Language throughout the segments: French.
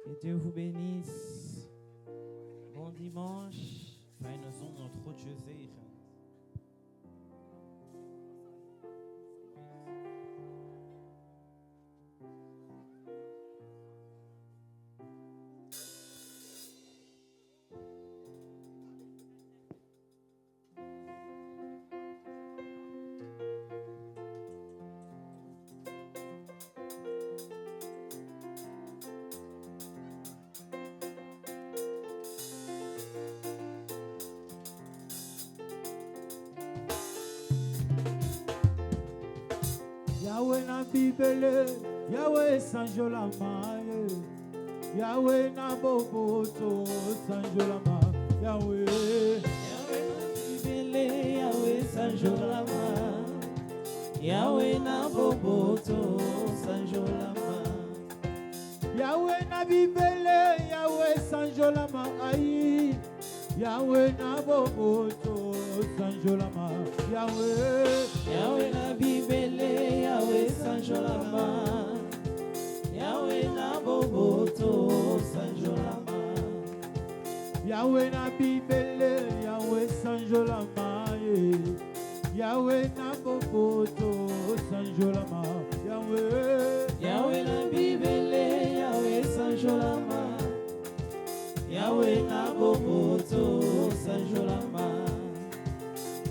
Que Dieu vous bénisse. Bon dimanche. Fijne zondag, God je zegen. Yahweh na bibele, Yahweh sanjolama, Yahweh na boboto sanjolama, Yahweh. Yahweh na bibele, Yahweh sanjolama, Yahweh na boboto sanjolama. Yahweh na bibele, Yahweh sanjolama, aïe, Yahweh na boboto sanjolama, Yahweh. Yahweh na bibele, Yahweh sanjolama, Yahweh na boboto sanjolama. Yahweh na bibele, Yahweh sanjolama, Yahweh na boboto sanjolama, Yahweh. Yahweh na bibele, Yahweh sanjolama, Yahweh na boboto sanjolama.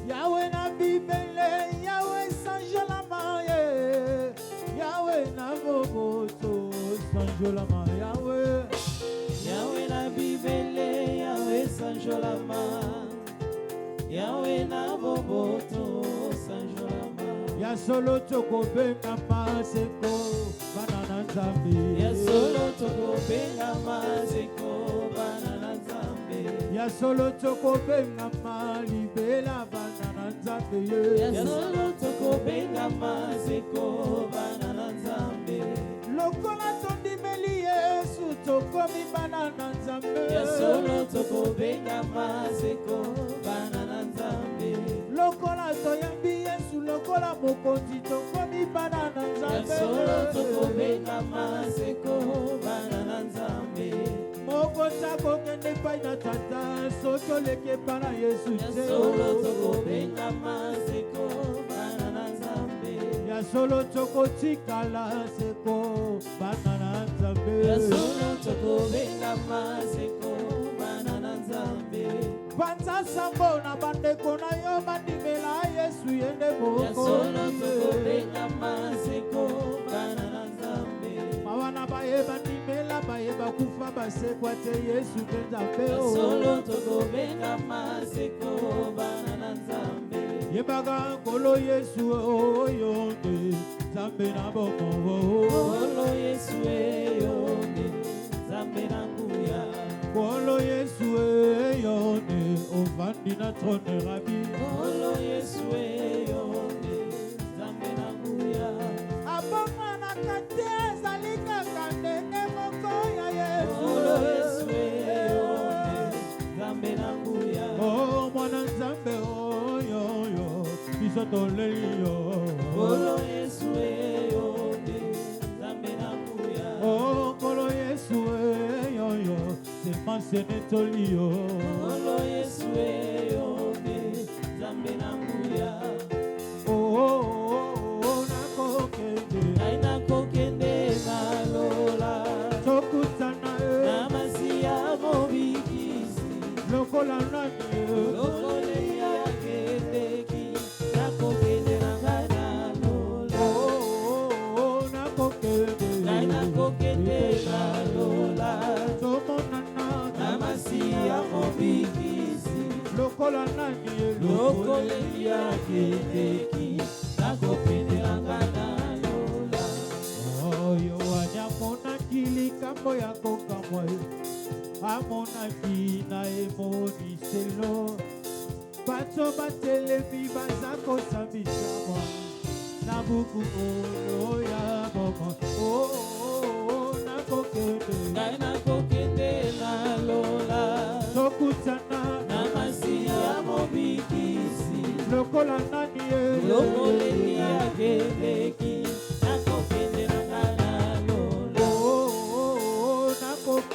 Yahweh na bibele, Yahweh sanjolama, Yahweh na boboto sanjolama, Yahweh. Yahweh na bibele, Yahweh sanjolama, Yahweh na boboto sanjolama. Ya solo toko benga maseko banana nzambe. Ya solo toko benga maseko banana nzambe. Ya solo toko benga malibela banana nzambe. Ya solo toko benga maseko banana nzambe. Lokola tondimeli Yesu tokomi banana nzambe. Ya solo toko benga maseko banana nzambe. Lokola toyambi Yesu lokola mokonzi tokomi banana nzambe. Ya solo toko benga maseko banana nzambe. Mokonzi akokende epai na tata soki oleki epai na Yesu Ya te. solo toko benga maseko banana nzambe. Ya solo tokotikala seko banana nzambe. Ya solo toko benga maseko banana nzambe. Panza sambo na bandeko na yo bandimela Yesu yende moko. Ya solo toko benga maseko banana nzambe. Mawana baye bandimela baye bakufa basekwa te Yesu nzambe. Ya solo toko benga maseko banana nzambe. Yebaga kolo Yesu oyo nde nzambe na bomo. Kolo Yesu eyonde nzambe na nguya. Kolo Yesu oyo nde ovandi na trône rabi. Kolo Yesu eyonde nzambe na nguya. Abonga na kate ezali kaka ndenge moko ya Yesu. Kolo Yesu eyonde nzambe na nguya. Oh mwana nzambe oyo yo biso toleli yo. Kolo Yesu eyonde nzambe na nguya. Oh kolo Yesu oyo yo semence netoli yo. Kolo Yesu eyonde nzambe na nguya. Nakokende Ngai nakokende nalola tokutana na masiya mobikisi. lokola nani Lokole yakendeki nakokende na ngai nalola. nakokende Ngai nakokende nalola tomonana na masiya mobikisi. lokola nani Lokole yakendeki nakokende na ngai nalola. oyo wanyamonaki likambo ya kokamwa amonaki na emoniselo bato batelemi baza kosambisama na buku oyo ya bomo. Nakokende Ngai nakokende nalola tokutana na masiya mobikisi. lokola nani Lokole yakendeki nakokende na ngai nalola. nakokende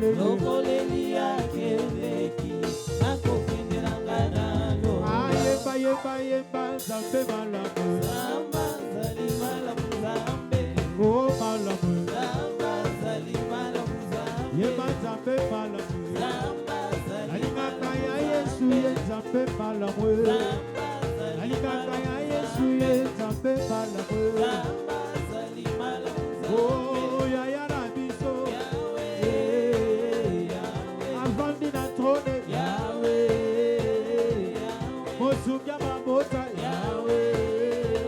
lokolelia keleki nakokendela nalo ayemba yemba yemba nzambe malamu Zamba zali malamu Zambe oh malamu Zamba zali malamu Zambe yemba nzambe malamu Zamba zali alingaka ya Yesu ye nzambe malamu Zamba zali alingaka ya Yesu ye nzambe malamu Zamba zali malamu Zambe oh ya ya na biso Yahweh avandi na trône Yahweh mosunga mabota Yahweh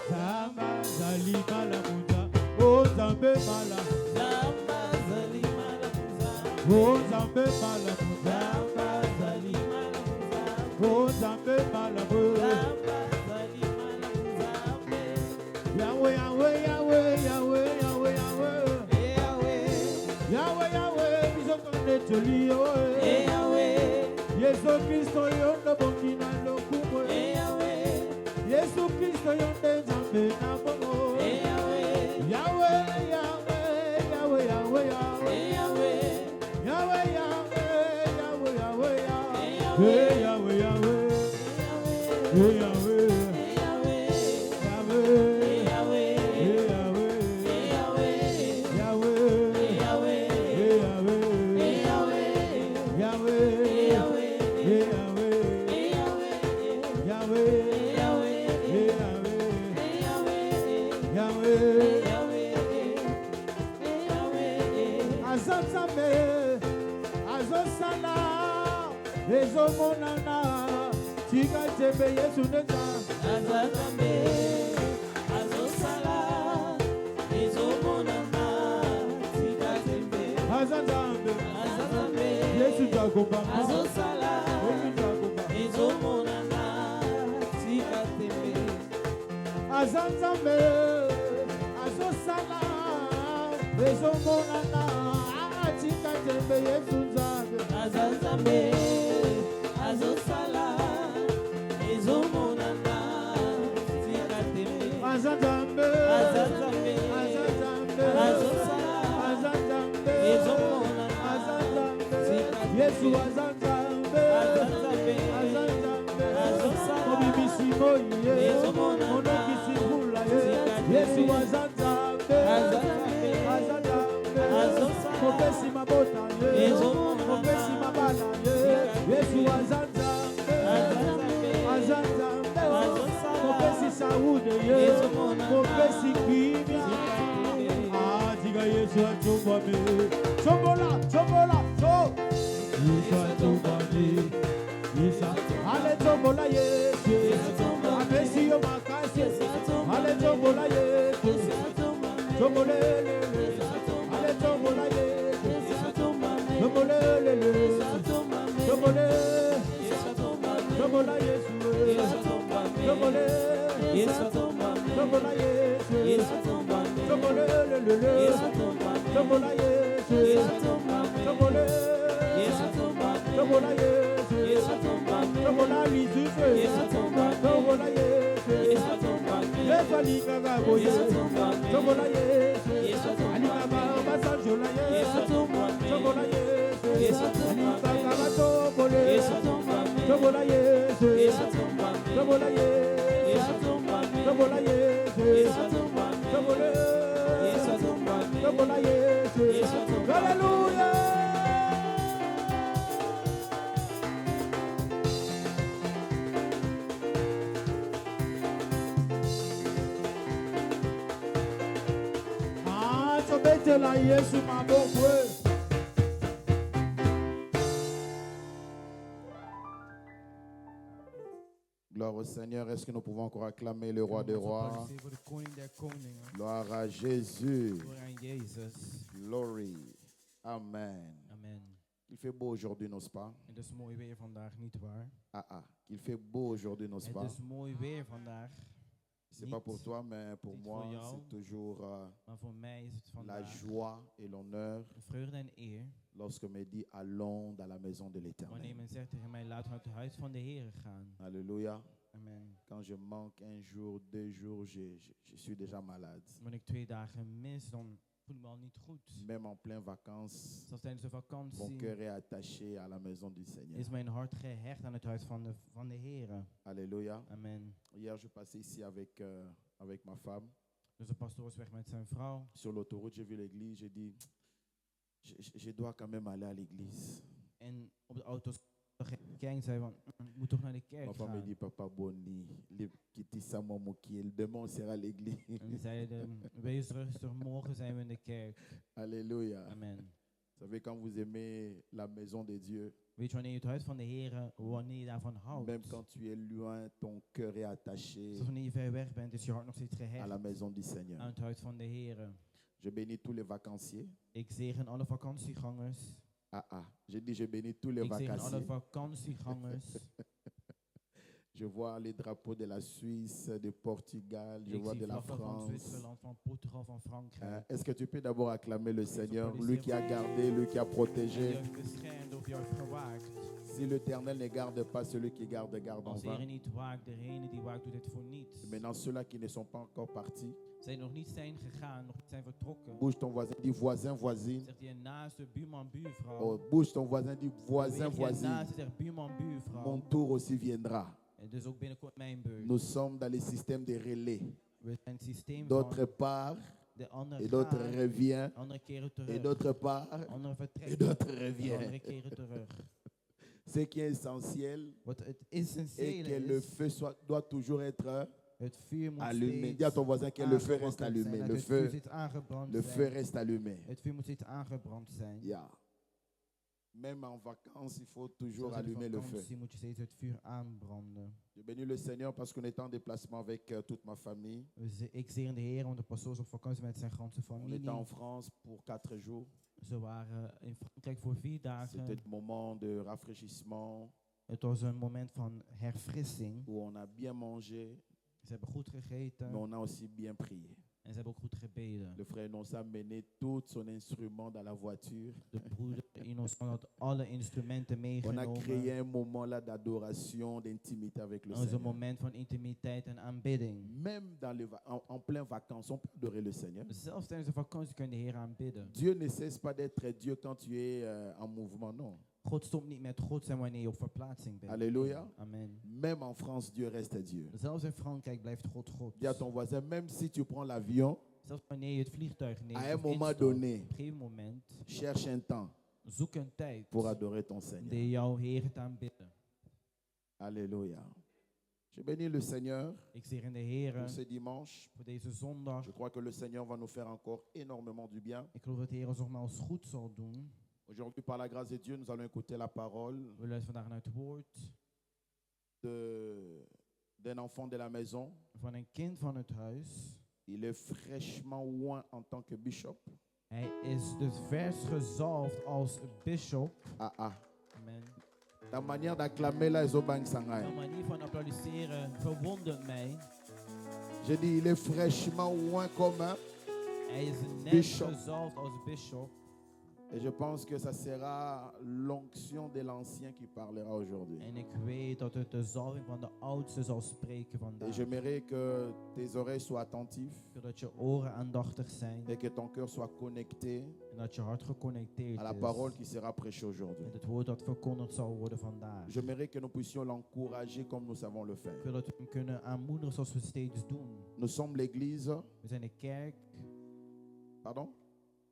Zamba zali malamu oh nzambe malamu Zamba zali malamu Zambe oh nzambe malamu Zamba zali malamu Zambe oh nzambe malamu Zamba zali malamu Zambe Yahweh Yahweh Yahweh Yahweh Yahweh Yahweh Yahweh Yahweh biso konde toli oh Yesu Kristo yondo bongina lokumo Yesu Kristo yonde nzambe na bongo Yahweh Yahweh Yahweh Yahweh Yahweh Yahweh Yahweh Yahweh Yahweh Hey Yahweh Yahweh Hey Yahweh Yahweh Hey Yahweh Yahweh Hey Yahweh Yahweh Hey Yahweh Azazame azosala ezomonana tika tembe Yesu neza Azazambe azosala ezomonana tika tembe azazambe Azazambe Yesu jagoba azosala Yesu jagoba ezomonana tika tembe azazambe azosala ezomonana tika tembe Yesu nzambe Azazambe azosala ezomonana tika tembe azazambe Azazambe azazambe azosala azazambe ezomonana azazambe tika Yesu tembe azazambe Azazambe azazambe azosala obibisimo ye ezomonana monokisibula ye tika Yesu tembe azazambe Azazambe azazambe azosala kopesi mabota ye ezomonana kopesi mabala ye Yesu azazambe Azazambe azazambe azosala kopesi saude ye ezomonana kopesi kimia tika tembe tika Yesu atumbame chombola chombola cho Yesu atumbame Yesu ale chombola Yesu apesi yo makasi ale chombola Yesu chombolele ale chombola Yesu chombolele chombole chombola Yesu chombole chombola Yesu chombolele chombola Yesu chombole chombola Yesu chombola Lisufe chombola Yesu Yesu alingaka boye chombola Yesu alingaka basanjola Yesu chombola Yesu alingaka batombole chombola Yesu chombola Yesu chombola Yesu chombola Yesu Hallelujah. Betela Yesu maboko. Gloire au Seigneur. Est-ce que nous pouvons encore acclamer le roi des rois? Gloire à Jésus. Glory. Amen. Amen. Il fait beau aujourd'hui, n'est-ce pas? Het is mooi weer vandaag, niet waar? Il fait beau aujourd'hui, n'est-ce pas? Het is mooi weer vandaag. C'est pas pour toi, mais pour moi, c'est toujours Maar voor mij is het la vandaag joie et l'honneur vreugde en eer lorsque me dit allons dans la maison de wanneer l'Éternel. men zegt tegen mij, laten we naar het huis van de Heer gaan. Alléluia. Amen. Quand je manque un jour, 2 jours, je suis déjà malade. Wanneer ik 2 dagen mis, dan voel ik me al niet goed. Même en pleine vacances, Zelfs tijdens de mon vakantie cœur est attaché à la maison du Seigneur. is mijn hart gehecht aan het huis van de Heer. Alléluia. Amen. Hier, je passais ici avec ma femme. Dus de pastoor was weg met zijn vrouw. Sur l'autoroute, j'ai vu l'église. J'ai dit, je dois quand même aller à l'église. En op de auto gekeken zei van, ik moet toch naar de Ma kerk femme me gaan. dit, Papa Boni, demain on sera à l'église. En die zeiden, wees rustig, morgen zijn we in de kerk. Alléluia. Amen. Vous savez, quand vous aimez la maison de Dieu, Weet je, wanneer je het huis van de Heer, wanneer je daarvan houdt. même quand tu es loin, ton cœur est attaché Zelfs wanneer je ver weg bent, is je hart nog steeds à gehecht la maison du Seigneur. aan het huis van de Heer. Je bénis tous les vacanciers. Ik zegen alle vakantiegangers. J'ai dit, je bénis tous les Ik zegen alle vacanciers. vakantiegangers. Je vois les drapeaux de la Suisse, de Portugal, je Ik vois zie de la vlaggen van France. Zwitserland, van Portugal, van Frankrijk. Est-ce que tu peux d'abord acclamer le Seigneur, lui qui a gardé, lui qui a Die protégé? heeft beschermd of die heeft gewaakt. Si l'Éternel ne garde pas, celui qui garde, garde en Als de Heer vain. niet waakt, degene die waakt doet het voor niets. Maintenant, ceux-là qui ne sont pas encore partis, Zij nog niet zijn gegaan, nog niet zijn vertrokken. bouge ton voisin, dis voisin, voisine. Zegt hij naaste buurman, buurvrouw. Oh, bouge ton voisin, dis voisin, Beweeg je voisine. naaste, zegt buurman, buurvrouw. Mon tour aussi viendra. En dus ook binnenkort mijn beurt. Nous sommes dans le système des relais. We zijn het systeem D'autre van part, de andere et d'autre gaat, revient, andere keren et terug. d'autre part, Andere et vertrekt, d'autre andere revient. keren terug. Ce qui est essentiel Wat het est essentiële que le is, feu doit toujours être het vuur moet allumé. steeds Dis à ton voisin que le feu reste aangewakkerd allumé. zijn, Le dat het vuur feu, steeds aangebrand le feu zijn. reste allumé. Het vuur moet steeds aangebrand zijn. Yeah. Même en vacances, il faut toujours Zelfs in de allumer le feu. vakantie moet je steeds het vuur aanbranden. Je bénis le Seigneur parce qu'on est en déplacement avec toute ma famille. Ik zegen de Heer, want de pastoor is op vakantie met zijn ganse On familie. était en France pour 4 jours. Ze waren in Frankrijk voor 4 dagen. C'était un moment de rafraîchissement Het was een moment van herfrissing. où on a bien mangé, Ze hebben goed gegeten mais on a aussi bien prié. en ze hebben ook goed gebeden. Le frère Nonsa a mené tout son instrument dans la voiture. De broeder Innocent had alle instrumenten On a meegenomen. créé un moment là d'adoration, d'intimité avec le Het was een Seigneur. moment van intimiteit en aanbidding. Même dans en pleine vacances, on peut adorer le Seigneur. Zelfs tijdens de vakantie kun je de Heer aanbidden. Dieu ne cesse pas d'être Dieu quand tu es en mouvement, non. God stopt niet met God zijn wanneer je op verplaatsing bent. Alléluia. Amen. Même en France, Dieu reste Dieu. Zelfs in Frankrijk blijft God God. Dis à ton voisin, même si tu prends l'avion, Zelfs wanneer je het vliegtuig neemt à un of moment instapt, donné, op een gegeven moment, cherche un temps zoek een tijd pour adorer ton om Seigneur. jouw Heer te aanbidden. Alléluia. Je bénis le Seigneur Ik zeg in de Heer pour ce dimanche. voor deze zondag. Je crois que le Seigneur va nous faire encore énormément du bien. Ik geloof dat de Heer ons nogmaals goed zal doen. Aujourd'hui, par la grâce de Dieu, nous allons écouter la parole We luisteren vandaag naar het woord d'un enfant de la maison. van een kind van het huis. Il est fraîchement oint en tant que bishop. Hij is dus vers gezalfd als bisschop. Amen. Ta manière d'acclamer là, Ezobang De Sangai. manier van applaudisseren verwondert mij. J'ai dit, il est fraîchement oint comme un. Hij is net Bishop. gezalfd als bisschop. Et je pense que ça sera l'onction de l'ancien qui parlera aujourd'hui. En ik weet dat het de zalving van de oudste zal spreken Et vandaag. j'aimerais que tes oreilles soient attentives Zodat je oren aandachtig zijn et que ton cœur soit connecté en dat je hart geconnecteerd à la is parole qui sera prêchée aujourd'hui. met het woord dat verkondigd zal worden vandaag. J'aimerais que nous puissions l'encourager comme nous savons le Ik faire. wil dat we hem kunnen aanmoedigen zoals we steeds doen. Nous sommes l'église. We zijn de kerk. Pardon?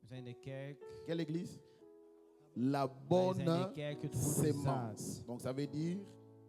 We zijn de kerk. Quelle église? La Wij zijn bonne de kerk, het goede zaad. sémence. Donc ça veut dire,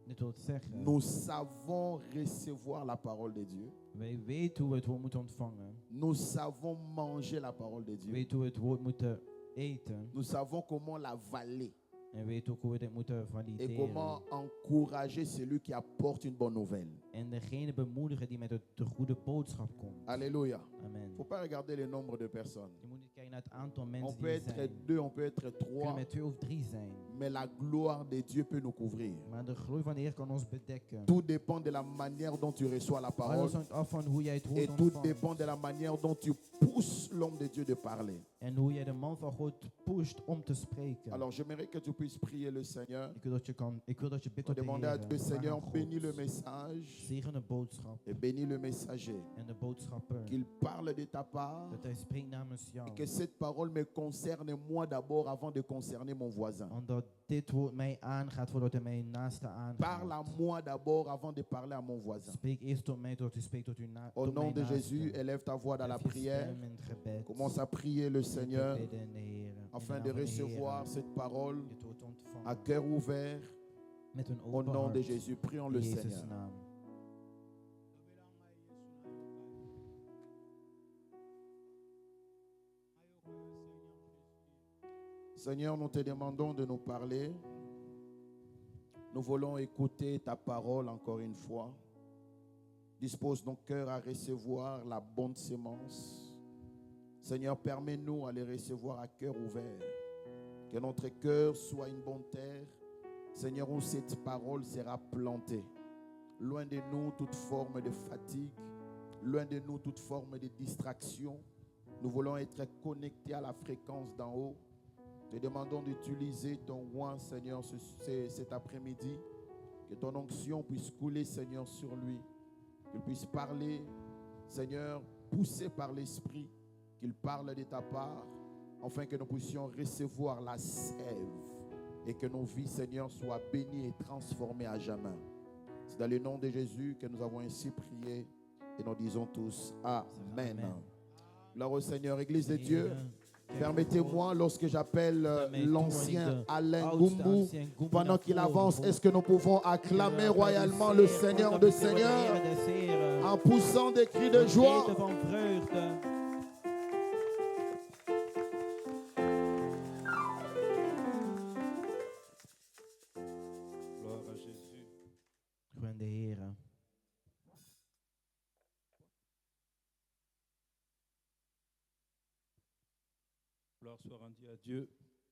Dit wil zeggen, nous savons recevoir la parole de Dieu. wij weten hoe we het woord moeten ontvangen. Nous savons manger la parole de We Dieu. weten hoe we het woord moeten eten. Nous savons comment l'avaler En we weten ook hoe we dit moeten et valideren. comment encourager celui qui apporte une bonne nouvelle. En degene bemoedigen die met de goede boodschap komt. Alléluia. Amen. Il ne faut pas regarder le nombre de personnes. Je moet niet kijken naar het aantal On mensen peut die er être zijn. deux, on peut être We kunnen trois, met 2 of 3 zijn. mais la gloire de Dieu peut nous couvrir. Maar de glorie van de Heer kan ons bedekken. Tout dépend de la manière dont tu reçois la parole Alles hangt af van hoe jij het woord et tout ontvangt. dépend de la manière dont tu pousses l'homme de Dieu de parler. En hoe jij de man van God pusht om te spreken. Alors j'aimerais que tu puisses prier le Seigneur. Ik wil dat je bidt On tot de demander à Heer. Dieu, Vraag Seigneur, aan God. bénis le message Zegen de boodschap et bénis le messager. en de boodschapper. Qu'il parle de ta part Dat hij spreekt namens et jou. que cette parole me concerne moi d'abord avant de concerner mon voisin. Omdat dit woord mij aangaat voordat hij mijn naaste Parle à aangaat. moi d'abord avant de parler à mon voisin. Spreek eerst tot mij, tot u spreekt tot uw Au nom de naaste. Jésus, élève ta voix dans la Hef je prière. stem in het gebed. Commence à prier le En te Seigneur bidden, Heer. In afin naam de van de recevoir Heer, cette parole dit woord ontvangen. à cœur ouvert. Met een Au open nom de hart. Jésus, prions In le Jezus' Seigneur. naam. Seigneur, nous te demandons de nous parler. Nous voulons écouter ta parole encore une fois. Dispose nos cœurs à recevoir la bonne sémence. Seigneur, permets-nous à les recevoir à cœur ouvert. Que notre cœur soit une bonne terre. Seigneur, où cette parole sera plantée. Loin de nous toute forme de fatigue. Loin de nous toute forme de distraction. Nous voulons être connectés à la fréquence d'en haut. Te demandons d'utiliser ton oint, Seigneur, cet après-midi. Que ton onction puisse couler, Seigneur, sur lui. Qu'il puisse parler, Seigneur, poussé par l'Esprit. Qu'il parle de ta part, afin que nous puissions recevoir la sève. Et que nos vies, Seigneur, soient bénies et transformées à jamais. C'est dans le nom de Jésus que nous avons ainsi prié. Et nous disons tous Amen. Gloire au Seigneur, Église de Dieu. Permettez-moi, lorsque j'appelle l'ancien Alain Goumou, pendant qu'il avance, est-ce que nous pouvons acclamer royalement le Seigneur de Seigneurs en poussant des cris de joie? Gloire à Jésus. Gewoon de Heer. Gloire soit rendue à Dieu.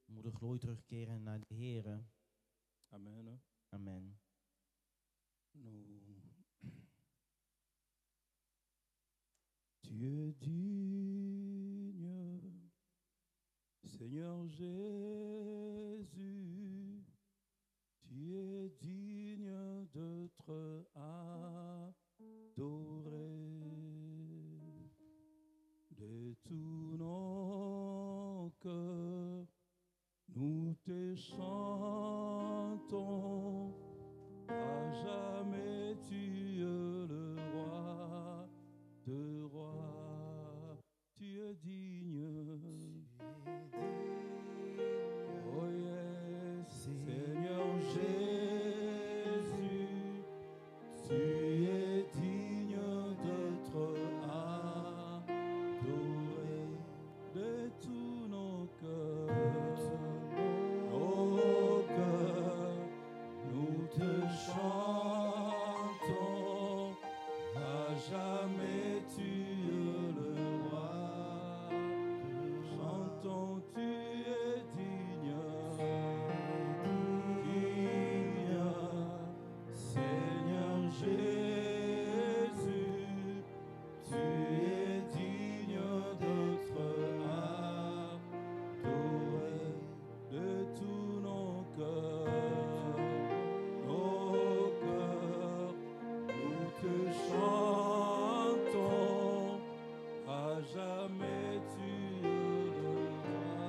We moeten glorie terugkeren naar de Heer. Amen. Amen. Tu es digne, Seigneur Jésus. Tu es digne d'être adoré. De tous nos cœurs, nous te chantons. À jamais tu es le roi de rois. Tu es digne. Oh yes, Seigneur Jésus, tu es digne d'être adoré de tous nos cœurs. Nos cœurs, nous te chantons. À jamais tu es le roi. Chantons, tu es digne. Digne, Seigneur Jésus, tu es digne d'être adoré de tous nos cœurs. Nos cœurs, nous te chantons. À jamais tu es le roi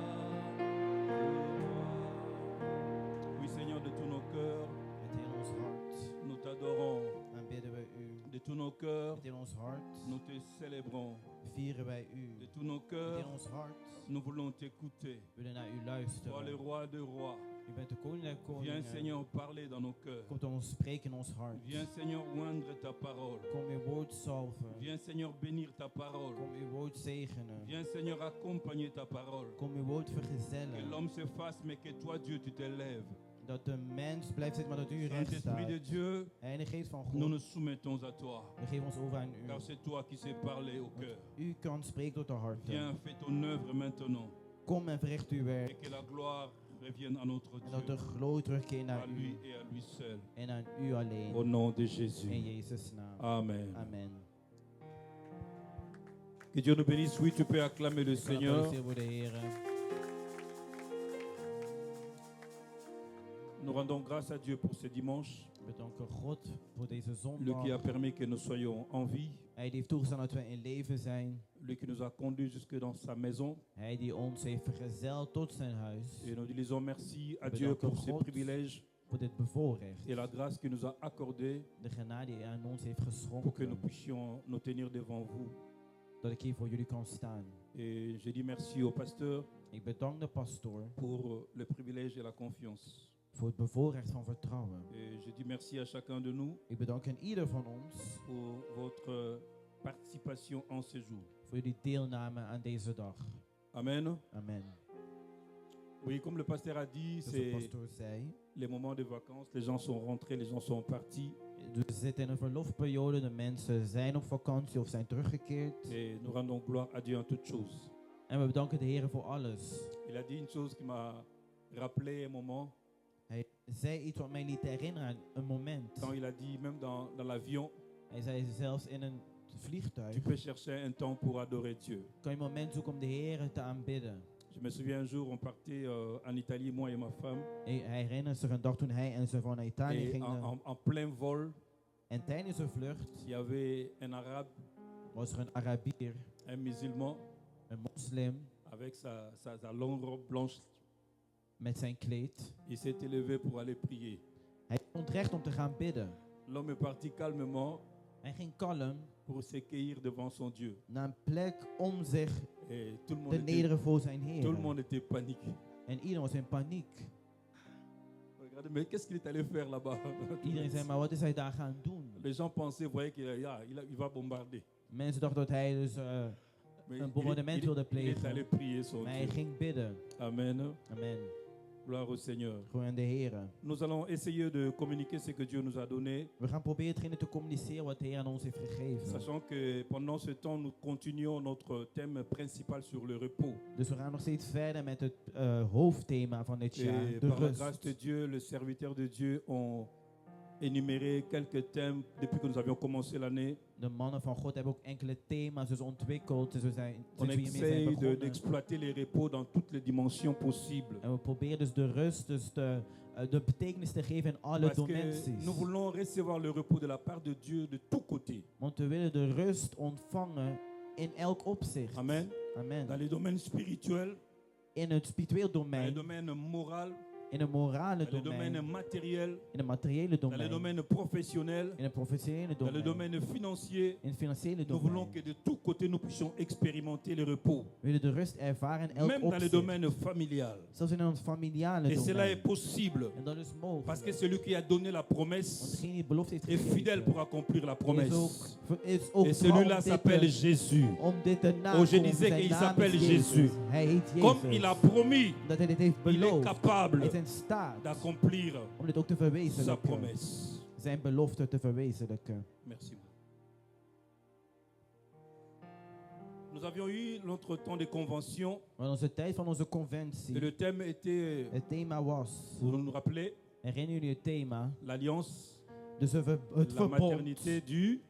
de rois. Oui, Seigneur, de tous nos cœurs, Met in ons hart nous t'adorons. aanbidden wij u. De tous nos cœurs, Met in ons hart nous te célébrons. vieren wij u. De tous nos Met cœurs, in ons hart nous voulons t'écouter. willen naar u Toi, le luisteren. roi de rois. U bent de koning der Viens, koningen. Seigneur, parler dans nos cœurs. Komt ons spreken in ons hart. Viens, Seigneur, oindre ta parole. Kom uw woord salven. Viens, Seigneur, bénir ta parole. Kom uw woord zegenen. Viens, Seigneur, accompagner ta parole. Kom uw woord Que vergezellen. l'homme se fasse, mais que toi, Dieu, tu t'élèves. Dat de mens blijft zitten, maar dat u recht Saint-Esprit de staat. Dieu, Heilige Geest van nous God, nous soumettons à toi. we geven ons over aan u. Car c'est toi qui sais parler au cœur. U kan spreken tot de harten. Viens, fais ton œuvre maintenant. Kom en verricht uw Et werk. que la gloire revienne à notre En dat de Dieu. glorie terugkeert À naar lui u. et à lui seul. En aan u alleen. Au nom de In Jésus. Jezus' naam. Amen. Amen. Que Dieu nous bénisse. Oui, tu peux acclamer le Seigneur. Geapplaudiseerd voor de Heer. Nous rendons grâce à Dieu pour ce dimanche. We bedanken God voor deze lui qui a zondag. permis que nous soyons en vie, Hij die heeft toegestaan dat we in leven zijn. lui qui nous a conduits jusque dans sa maison. Hij die ons heeft vergezeld tot zijn huis. Et nous disons merci à We Dieu bedanken pour ses God privilèges voor dit bevoorrecht. et la grâce qu'il nous a accordée De genade die hij aan ons heeft pour que nous geschonken. puissions nous tenir devant vous. Dat ik hier voor jullie kan staan. Et je dis merci au pasteur Ik bedank de pastoor pour le privilège et la confiance. voor het bevoorrecht van vertrouwen. Et je dis merci à chacun de nous Ik bedank aan ieder van ons pour votre participation en ce jour. voor jullie deelname aan deze dag. Amen. Amen. Oui, comme le pasteur a dit, Zoals de c'est pastoor zei. les moments de vacances. Les gens sont rentrés, les gens sont partis. We zitten in een verlofperiode. De mensen zijn op vakantie of zijn teruggekeerd. Et nous rendons gloire à Dieu en toutes choses. En we bedanken de Heer voor alles. Il a dit une chose qui m'a rappelé un moment Hij zei iets wat mij liet herinneren aan een moment. quand il a dit, même dans l'avion, Hij zei zelfs in een tu vliegtuig. peux chercher un temps pour adorer Dieu. Kan je een moment zoeken om de Heer te aanbidden. Je me souviens un jour, on partait en Italie, moi et ma femme, Hij herinnert zich een dag toen hij en zijn vrouw naar Italië et gingen. en plein vol, En tijdens een vlucht il y avait un arabe, was er een Arabier, un musulman, een moslim, avec sa longue robe blanche. met zijn kleed. Il s'est élevé pour aller prier. Hij stond recht om te gaan bidden. L'homme est parti calmement Hij ging kalm pour s'écueillir devant son Dieu. naar een plek om zich Et tout le te monde, était, nederen voor zijn tout le Heer. monde était paniqué. En iedereen was in paniek. Regardez, mais qu'est-ce qu'il est allé faire là-bas? Iedereen zei, maar wat is hij daar gaan doen? Les gens pensaient, voyaient qu'il va bombarder. Mensen dachten dat hij dus Mais een bombardement wilde il est allé plegen. prier son Maar hij Dieu. ging bidden. Amen. Amen. Gloire au Seigneur. Gewoon aan de Heer. Nous allons essayer de communiquer ce que Dieu nous a donné, We gaan proberen hetgene te communiceren wat de Heer aan ons heeft gegeven. sachant que pendant ce temps, nous continuons notre thème principal sur le repos. Dus we gaan nog steeds verder met het hoofdthema van dit jaar. Et De par la grâce de rust. Dieu, les serviteurs de Dieu ont énuméré quelques thèmes depuis que nous avions commencé l'année. De mannen van God hebben ook enkele thema's dus ontwikkeld. Dus we zijn, On sinds we hiermee zijn essaye begonnen. d'exploiter les repos dans toutes les dimensions possibles. En we proberen dus de rust, dus de betekenis te geven in alle Parce que dimensies. nous voulons recevoir le repos de la part de Dieu de tous côtés. Want we willen de rust ontvangen in elk opzicht. Amen. Amen. Dans les domaines spirituels, In het spiritueel dans les domein, domaines moraux, in het morale dans les domaines domein, matériels, in het materiële dans les domein, domaines professionnels, in het professionele dans les domein, domaines financiers. in het financiële Nous voulons domein. que de tous côtés nous puissions expérimenter le repos. We willen de rust ervaren in elk Même dans les opzicht. domaines familiales. Zelfs in ons familiale Et cela est domein. possible. En dat is mogelijk. Parce que celui qui a donné la Want promesse degene die belofte heeft est fidèle gegeven, pour accomplir la is promesse. ook Et trouw celui-là om dit s'appelle te- Jésus. om dit te Oh, je nakomen. disais Zijn qu'il naam s'appelle is Jésus. Hij heet Comme Jezus. il a promis, Dat hij dit heeft il est beloofd. capable Hij is in staat d'accomplir om dit ook te sa verwezenlijken. promesse. Zijn belofte te verwezenlijken. Merci. Nous avions eu notre temps de convention Maar onze tijd van onze et conventie, le thème était, het thema was, vous nous rappelez, herinner jullie het thema? l'alliance, Dus het la verbond. maternité du,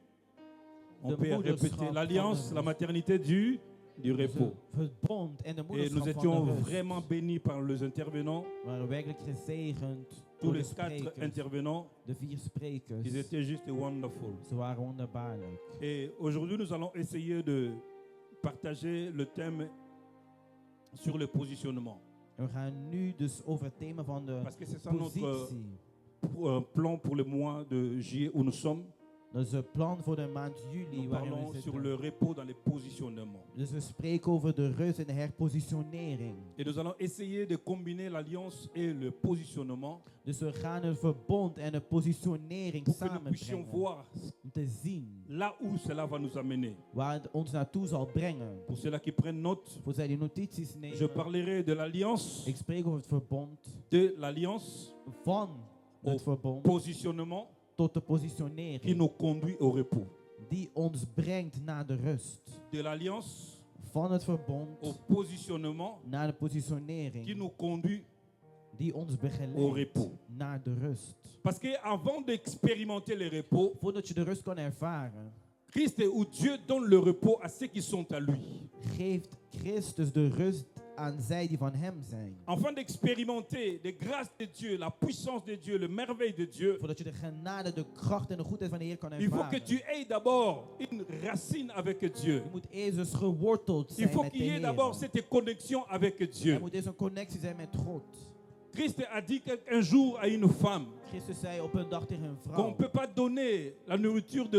on De peut moederschap répéter, van l'alliance, de la rust. maternité du Dus repos. het verbond en de Et nous moederschap van étions de rust. vraiment bénis par les intervenants, We waren werkelijk gezegend tous door de les 4 sprekers. intervenants, De 4 sprekers. ils étaient juste wonderful. Ze waren wonderbaarlijk. Et aujourd'hui, nous allons essayer de partager le thème sur le positionnement. En we gaan nu dus over het thema van de Parce que c'est ça notre positie. plan pour le mois de juillet où nous sommes. Dat is het plan voor de maand juli Nous waarin parlons we sur zitten. le repos dans les positionnements. Dus we spreken over de rust en de herpositionering. Et nous allons essayer de combiner l'alliance et le positionnement Dus we gaan het verbond en de positionering pour que nous puissions samenbrengen. voir Om te zien là où cela va nous amener. waar het ons naartoe zal brengen. Pour ceux-là qui prennent note, Voor zij die notities je nemen. parlerai de l'alliance, Ik spreek over het verbond. Van Au het verbond positionnement tot de qui positionering. nous conduit au repos. Die ons brengt naar de rust. De l'alliance Van het verbond au positionnement naar de qui positionering. nous conduit Die ons au begeleidt repos. naar de rust. Parce qu'avant d'expérimenter le repos, Voordat je de rust kan ervaren, Christ ou Dieu donne le repos à ceux qui sont à lui. geeft Christus de rust aan zij die van hem zijn. Afin d'expérimenter les grâces de Dieu, la puissance de Dieu, le merveille de Dieu, Voordat je de genade, de kracht en de goedheid van de Heer kan il faut que ervaren. tu aies d'abord une racine avec Dieu. Je moet eerst dus geworteld Il zijn faut met de qu'il y ait Heer. d'abord cette connexion avec Er Dieu. moet eerst een connectie zijn met God. Christ a dit qu'un jour à une femme Christus zei op een dag tegen een qu'on vrouw. ne peut pas donner la nourriture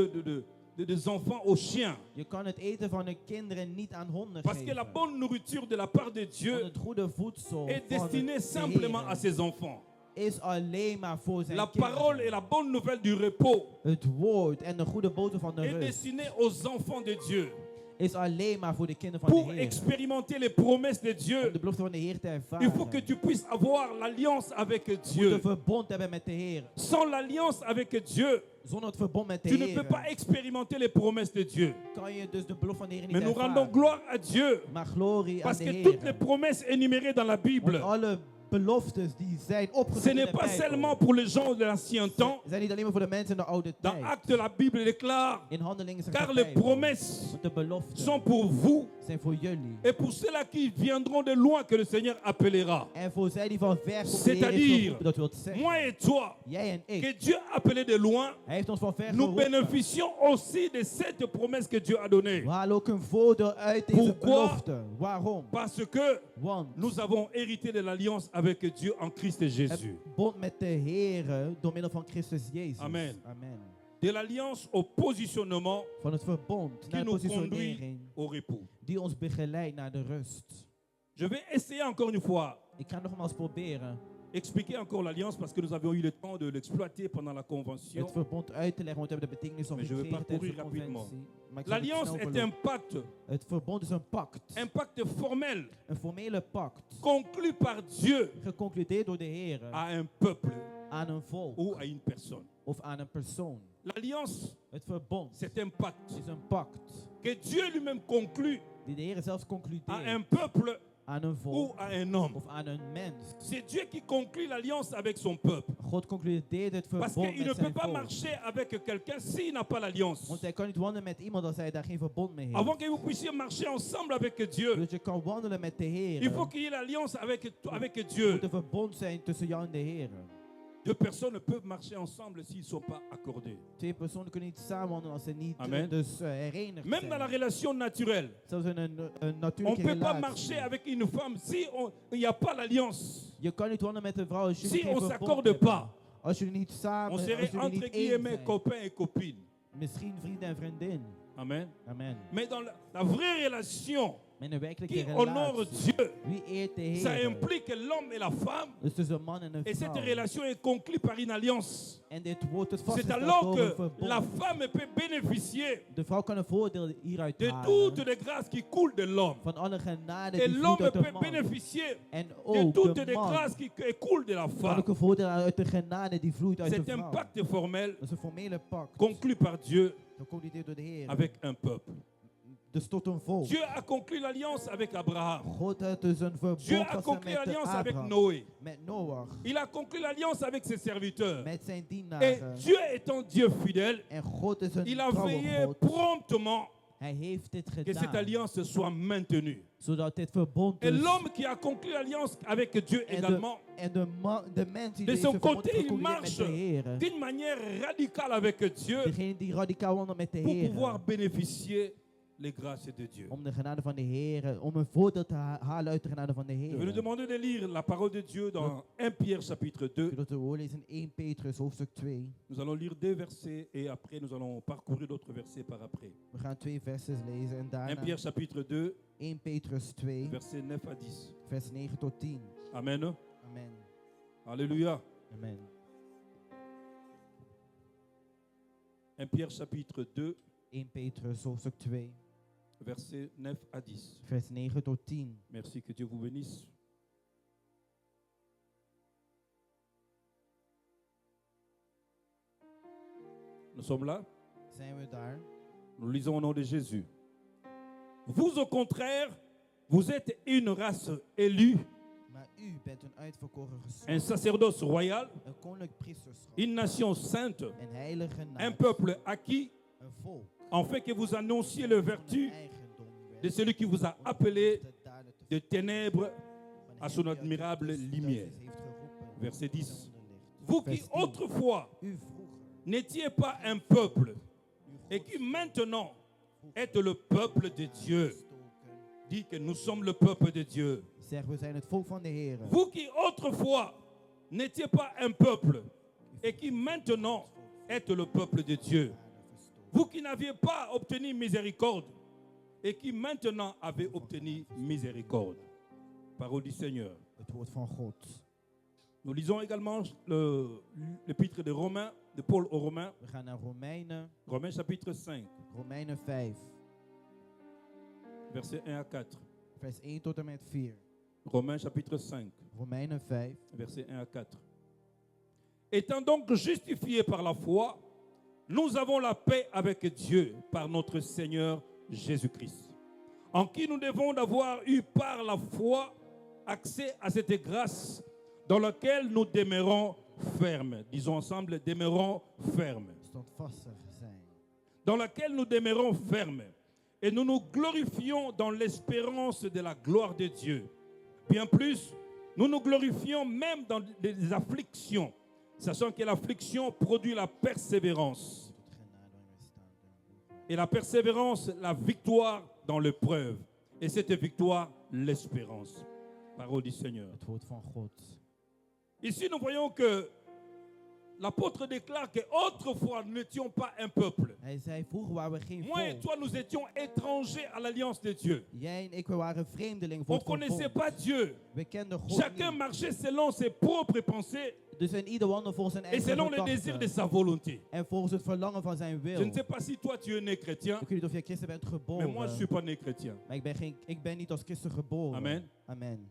des enfants aux chiens. Je kan het eten van de kinderen niet aan honden Parce que la geven. bonne nourriture de la part de Want Dieu het goede voedsel est van destinée de simplement Heer à ses enfants. is alleen maar voor zijn La kinderen. parole et la bonne nouvelle du repos Het woord en de goede boodschap van de est rust destinée aux enfants de Dieu is alleen maar voor de kinderen van pour de Heer. expérimenter les promesses de Om Dieu. de belofte van de Heer te Il ervaren. faut que tu puisses avoir l'alliance avec Je moet een Dieu. verbond hebben met de Heer. Sans l'alliance avec Dieu, Zonder het verbond met de tu ne peux Heer pas expérimenter les promesses de Dieu. kan je dus de belofte van de Heer niet Mais nous ervaren. rendons gloire à Dieu Maar glorie aan parce de que Heer. toutes les promesses énumérées dans la Bible, Want alle beloftes die zijn ce opgezet in n'est de pas Bijbel, seulement pour les gens de l'ancien temps. zijn niet alleen maar voor de mensen in de oude Dans tijd. Actes, la Bible déclare, In handelingen zegt car de les Bijbel, promesses want de beloften sont pour vous zijn voor jullie. et pour ceux-là qui viendront de loin que le Seigneur appellera. En voor zij die van ver komen, de Heer C'est-à-dire, heeft geroepen, dat wil zeggen. moi et toi, Jij en ik. que Dieu a appelé de loin, Hij heeft ons van ver nous geroepen. bénéficions aussi de cette promesse que Dieu a donnée. We halen ook een voordeel uit deze Pourquoi? belofte. Waarom? Parce que Want nous avons hérité de l'alliance avec Dieu en Christ Jésus. het bond met de Heer door middel van Christus Jezus. Amen. Amen. De l'alliance au positionnement Van het verbond qui naar de nous conduit positionering au repos. die ons begeleidt naar de rust. Je vais essayer encore une fois, Ik ga nogmaals proberen expliquer encore l'alliance parce que nous avions eu le temps de l'exploiter pendant la convention. het verbond uit te leggen, want we hebben de betekenis nog Mais je vais gekregen tijdens de parcourir rapidement. conventie. Maar ik zal het L'alliance snel est un verlopen. pacte, Het verbond is een pact. un pacte formel Een formele pact. conclu par Dieu Geconcludeerd door de Heer à un peuple aan een volk ou à une personne. of aan een persoon. L'alliance, Het verbond c'est un pacte is een pact que Dieu lui-même conclut die de Heer zelfs à un concludeert peuple aan een ou volk à un homme. of aan een mens. C'est Dieu qui conclut l'alliance avec son peuple. God concludeert het Parce verbond qu'il ne met peut zijn pas volk. marcher avec quelqu'un s'il n'a pas l'alliance. Want hij kan niet wandelen met iemand als hij daar geen verbond mee heeft. Avant que vous puissiez marcher ensemble avec Dieu, Dus je kan wandelen met de Heer. il faut qu'il y ait l'alliance avec Er Dieu. moet een verbond zijn tussen jou en de Heer. Deux personnes ne peuvent marcher ensemble s'ils ne sont pas accordés. Twee personen kunnen niet samen wandelen als ze niet Amen. dus herenigd Même dans la zijn. relation naturelle, Zelfs in een on ne natuurlijke peut pas relatie. marcher avec une femme si il n'y a pas l'alliance. Je kan niet wandelen met een vrouw als jullie Si geen on verbond s'accorde hebben. pas, Als jullie niet samen, on als serait jullie entre niet één guillemets zijn. copains et copines. Misschien vriend en vriendin. Amen. Amen. Mais dans la vraie relation Met een werkelijke qui honore relatie. Dieu, Wie eert de ça Heer? implique l'homme et la femme. Dus tussen een man en een Et cette vrouw. relation est conclue par une alliance. En dit wordt het C'est vastgesteld alors door een que verbond. la femme peut bénéficier De vrouw kan een voordeel hieruit de halen. toutes les grâces qui coulent de l'homme. Van alle genade Et die vloeit l'homme uit de peut man. bénéficier En de ook toutes de les man grâces qui coulent de la kan femme. ook een voordeel halen uit de genade die vloeit uit de C'est un vrouw. pacte formel Dat is een formele pact. conclu par Dieu Geconcludeerd door de Heer. avec un peuple. Dus tot een volk. Dieu a conclu l'alliance avec Abraham. God heeft dus een verbond Dieu a vastgesteld conclu met l'alliance avec Abraham. Noé. Met Noach. Il a conclu l'alliance avec ses serviteurs. Met zijn Et dienaren. Dieu étant Dieu fidèle, En God is een il a trouwe veillé God. promptement Hij heeft dit que cette gedaan. alliance soit maintenue. Zodat dit verbond Et dus l'homme qui a conclu l'alliance avec Dieu également, en de mens die de deze son verbond côté, il geconcludeerd met marche de Heer. d'une manière radicale avec Dieu Degene die radicaal wandelt met de pour Heer. pouvoir bénéficier les grâces de Dieu. Om de genade van de Heer. Om een voordeel te halen uit de genade van de Je vais nous Heer. demander de lire la parole de Dieu dans 1 Pierre chapitre 2. Zodat we voorlezen in 1 Petrus hoofdstuk 2. Nous allons lire 2 versets et après nous allons parcourir d'autres versets par après. We gaan 2 versen lezen en 1 daarna Pierre chapitre 2, 1 Petrus 2 versets 9 à 10. vers 9 tot 10. Amen. Amen. Alléluia. Amen. 1 Pierre chapitre 2, 1 Petrus hoofdstuk 2 versets 9 à 10. vers 9 tot 10. Merci, que Dieu vous bénisse. Nous sommes là. Zijn we daar? Nous lisons au nom de Jésus. Vous, au contraire, vous êtes une race élue, Maar u bent een uitverkoren un geslacht, sacerdoce royal, een koninklijk priesterschap, une nation sainte, een heilige un naam, peuple acquis, een volk, afin que vous annonciez les om de vertus eigendom de celui qui vous a appelé de daden te de ténèbres à son admirable lumière. Verset 10. Vous qui autrefois n'étiez pas un peuple et qui maintenant êtes le peuple de Dieu. Dit que nous sommes le peuple de Dieu. Zeg, we zijn het volk van de Heer. Vous qui autrefois n'étiez pas un peuple et qui maintenant êtes le peuple de Dieu. Vous qui n'aviez pas obtenu miséricorde et qui maintenant avez obtenu miséricorde. Parole du Seigneur. Het woord van God. Nous lisons également l'épître de Romains, de Paul aux Romains. We gaan naar Romeinen. Romains chapitre 5, Romeinen 5. versets 1 à 4. Vers 1 tot en met 4. Romains chapitre 5, Romeinen 5. versets 1 à 4. Étant donc justifiés par la foi, nous avons la paix avec Dieu par notre Seigneur Jésus-Christ, en qui nous devons d'avoir eu par la foi accès à cette grâce dans laquelle nous demeurons fermes. Disons ensemble, demeurons fermes. Standvastig zijn. Dans laquelle nous demeurons fermes. Et nous nous glorifions dans l'espérance de la gloire de Dieu. Bien plus, nous nous glorifions même dans des afflictions, sachant que l'affliction produit la persévérance. Et la persévérance, la victoire dans l'épreuve. Et cette victoire, l'espérance. Parole du Seigneur. Het woord van God. Ici, nous voyons que l'apôtre déclare qu'autrefois, nous n'étions pas un peuple. Hij zei, vroeger waren we geen Moi et volk. toi, nous étions étrangers à l'alliance de Dieu. Jij en ik, we waren vreemdelingen voor On het ne connaissait verbond. pas Dieu. We kenden God Chacun niet. marchait selon ses propres pensées Dus in ieder wandelde volgens zijn et eigen selon les désirs de gedachten. sa volonté. En volgens het verlangen van zijn wil. Je ne sais pas si toi tu es né chrétien, Ik weet niet of jij christen bent mais geboren. moi je ne suis pas né chrétien. Maar ik ben niet als christen geboren. Amen. Amen.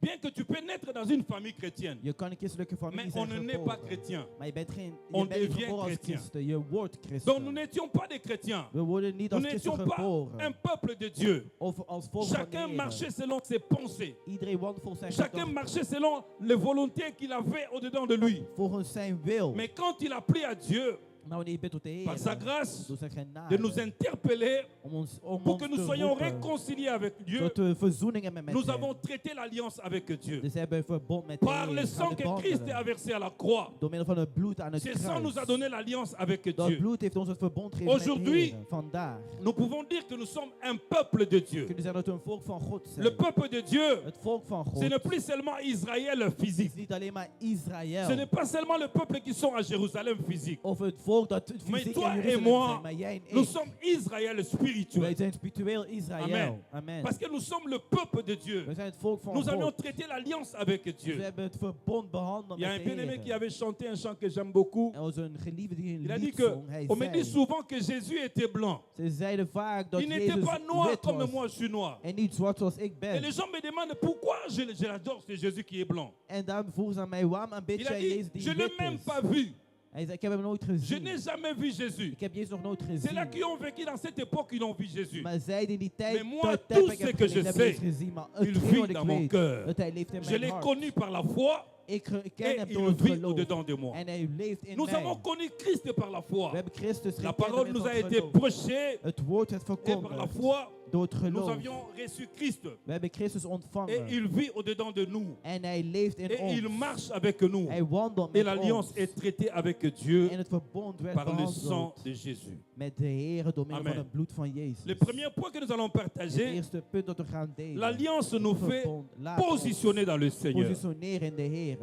Bien que tu peux naître dans une famille chrétienne, Je kan een christelijke familie mais on zijn ne naît pas geboren. chrétien. Maar je bent, geen, On je bent niet devient geboren als chrétien. christen. Je wordt Donc nous christen. n'étions pas des chrétiens. We worden niet Nous als christen n'étions pas un geboren. peuple de Dieu. Of als volk van de Chacun Heer. marchait selon ses pensées. Iedereen wandelt volgens zijn Chacun gedachten. marchait selon les volontés qu'il avait au-dedans de lui. Volgens zijn wil. Mais quand il a pris à Dieu, Maar wanneer je bidt tot de Heer. par sa grâce, Door zijn de genade. nous interpeller Om pour ons que nous te soyons roepen. réconciliés avec Dieu, Tot we verzoening hebben met nous hem. avons traité l'alliance avec Dieu. Dus hebben we verbond met de Par Heer. le Gaan sang dit que behandelen. Christ a versé à la croix, Door middel van het bloed aan het ce sang nous a kruis. donné l'alliance avec Dat Dieu. bloed heeft ons het verbond gegeven met de Aujourd'hui, Heer. Vandaag Nous pouvons dire que nous sommes un peuple de Dieu. kunnen we zeggen dat we een volk van God zijn. Le peuple de Dieu, Het volk van God ce n'est plus seulement Israël is physique. niet alleen maar Ce n'est Israël. pas seulement le peuple qui sont à Jérusalem physique. Of het volk dat Mais fysiek toi in et Jeruzalem moi, zijn. Maar jij en nous ik, sommes Israël wij spirituel. zijn spiritueel Israël. Amen. Amen. Parce que nous sommes le peuple de Dieu. We zijn het volk van Nous avions God. traité l'alliance avec We Dieu. hebben het verbond behandeld Il y a met un de bien-aimé qui Heer. avait chanté un chant que j'aime beaucoup. Er was een geliefde die een Il a dit lied que, zong. Hij on me dit zei, souvent que Jésus était blanc. ze zeiden vaak dat Il n'était Jezus pas noir wit comme was moi je suis noir. en niet zwart zoals ik Et ben. les gens me demandent pourquoi je l'adore ce Jésus qui est blanc. En daarom vroegen ze aan mij, waarom aanbid Il a jij dit, Jezus die je ne l'ai wit même is? pas vu. Hij zei, ik heb hem nooit Je gezien. n'ai jamais vu Jésus. Ik heb Jezus nog nooit C'est là gezien. qui ont vécu dans cette époque, ils ont vu Jésus. Maar zij die in die tijd, Mais moi, dat tout heb ce ik que je heb sais, Jezus gezien. Maar il hetgeen vit wat ik dans mon weet, cœur. dat hij leeft in Je mijn l'ai hart. connu par la foi Ik ken et hem door il het vit geloof. au-dedans de moi. En hij leeft in Nous mij. avons connu Christ par la We foi. hebben Christus La gekend parole met nous a het été geloof. prêchée Het woord werd et par la verkondigd foi, door het nous geloof. avions reçu Christ. We hebben Christus Et ontvangen. il vit au-dedans de nous. En hij leeft in Et il ons. marche avec nous. Hij wandelt Et met l'alliance ons. est traitée avec Dieu En het verbond werd par le sang behandeld de Jésus. met de Heer door middel Amen. van het bloed van Jezus. Le premier point que nous allons Het partager, eerste punt dat we gaan delen. l'alliance nous Het fait verbond laat ons positionner dans le Seigneur. positioneren in de Heer.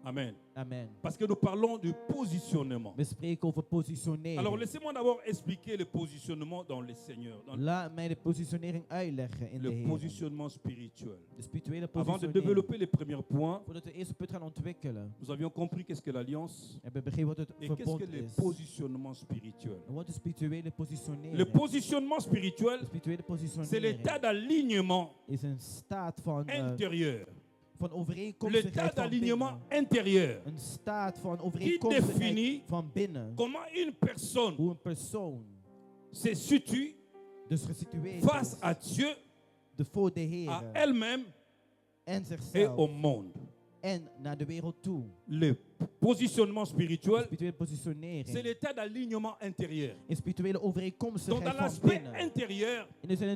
Amen. Amen. Parce que nous parlons du positionnement. We spreken over positioneren. Alors laissez-moi d'abord expliquer le positionnement dans le Seigneur, dans Laat mij de positionering uitleggen in de le Heer. positionnement spirituel. De spirituele Avant de positionering. développer les premiers points, Voordat we de eerste punt gaan ontwikkelen, nous avions compris qu'est-ce que l'alliance hebben we begrepen wat het et qu'est-ce verbond que le is. positionnement spirituel. En wat is spirituele positionering? Le positionnement De spirituel, spirituele c'est positionering l'état d'alignement is een staat van intérieur. van L'état overeenkomstigheid van d'alignement binnen. intérieur. Een staat van définit overeenkomstigheid van binnen. Comment une personne Hoe een persoon se situe dus gesitueerd face is à Dieu, voor de Heer à elle-même en et zichzelf au monde. en naar de wereld toe. le positionnement spirituel, Spirituele positionering. c'est l'état d'alignement intérieur. In spirituele Donc overeenkomstigheid dans van l'aspect binnen. intérieur, Dus in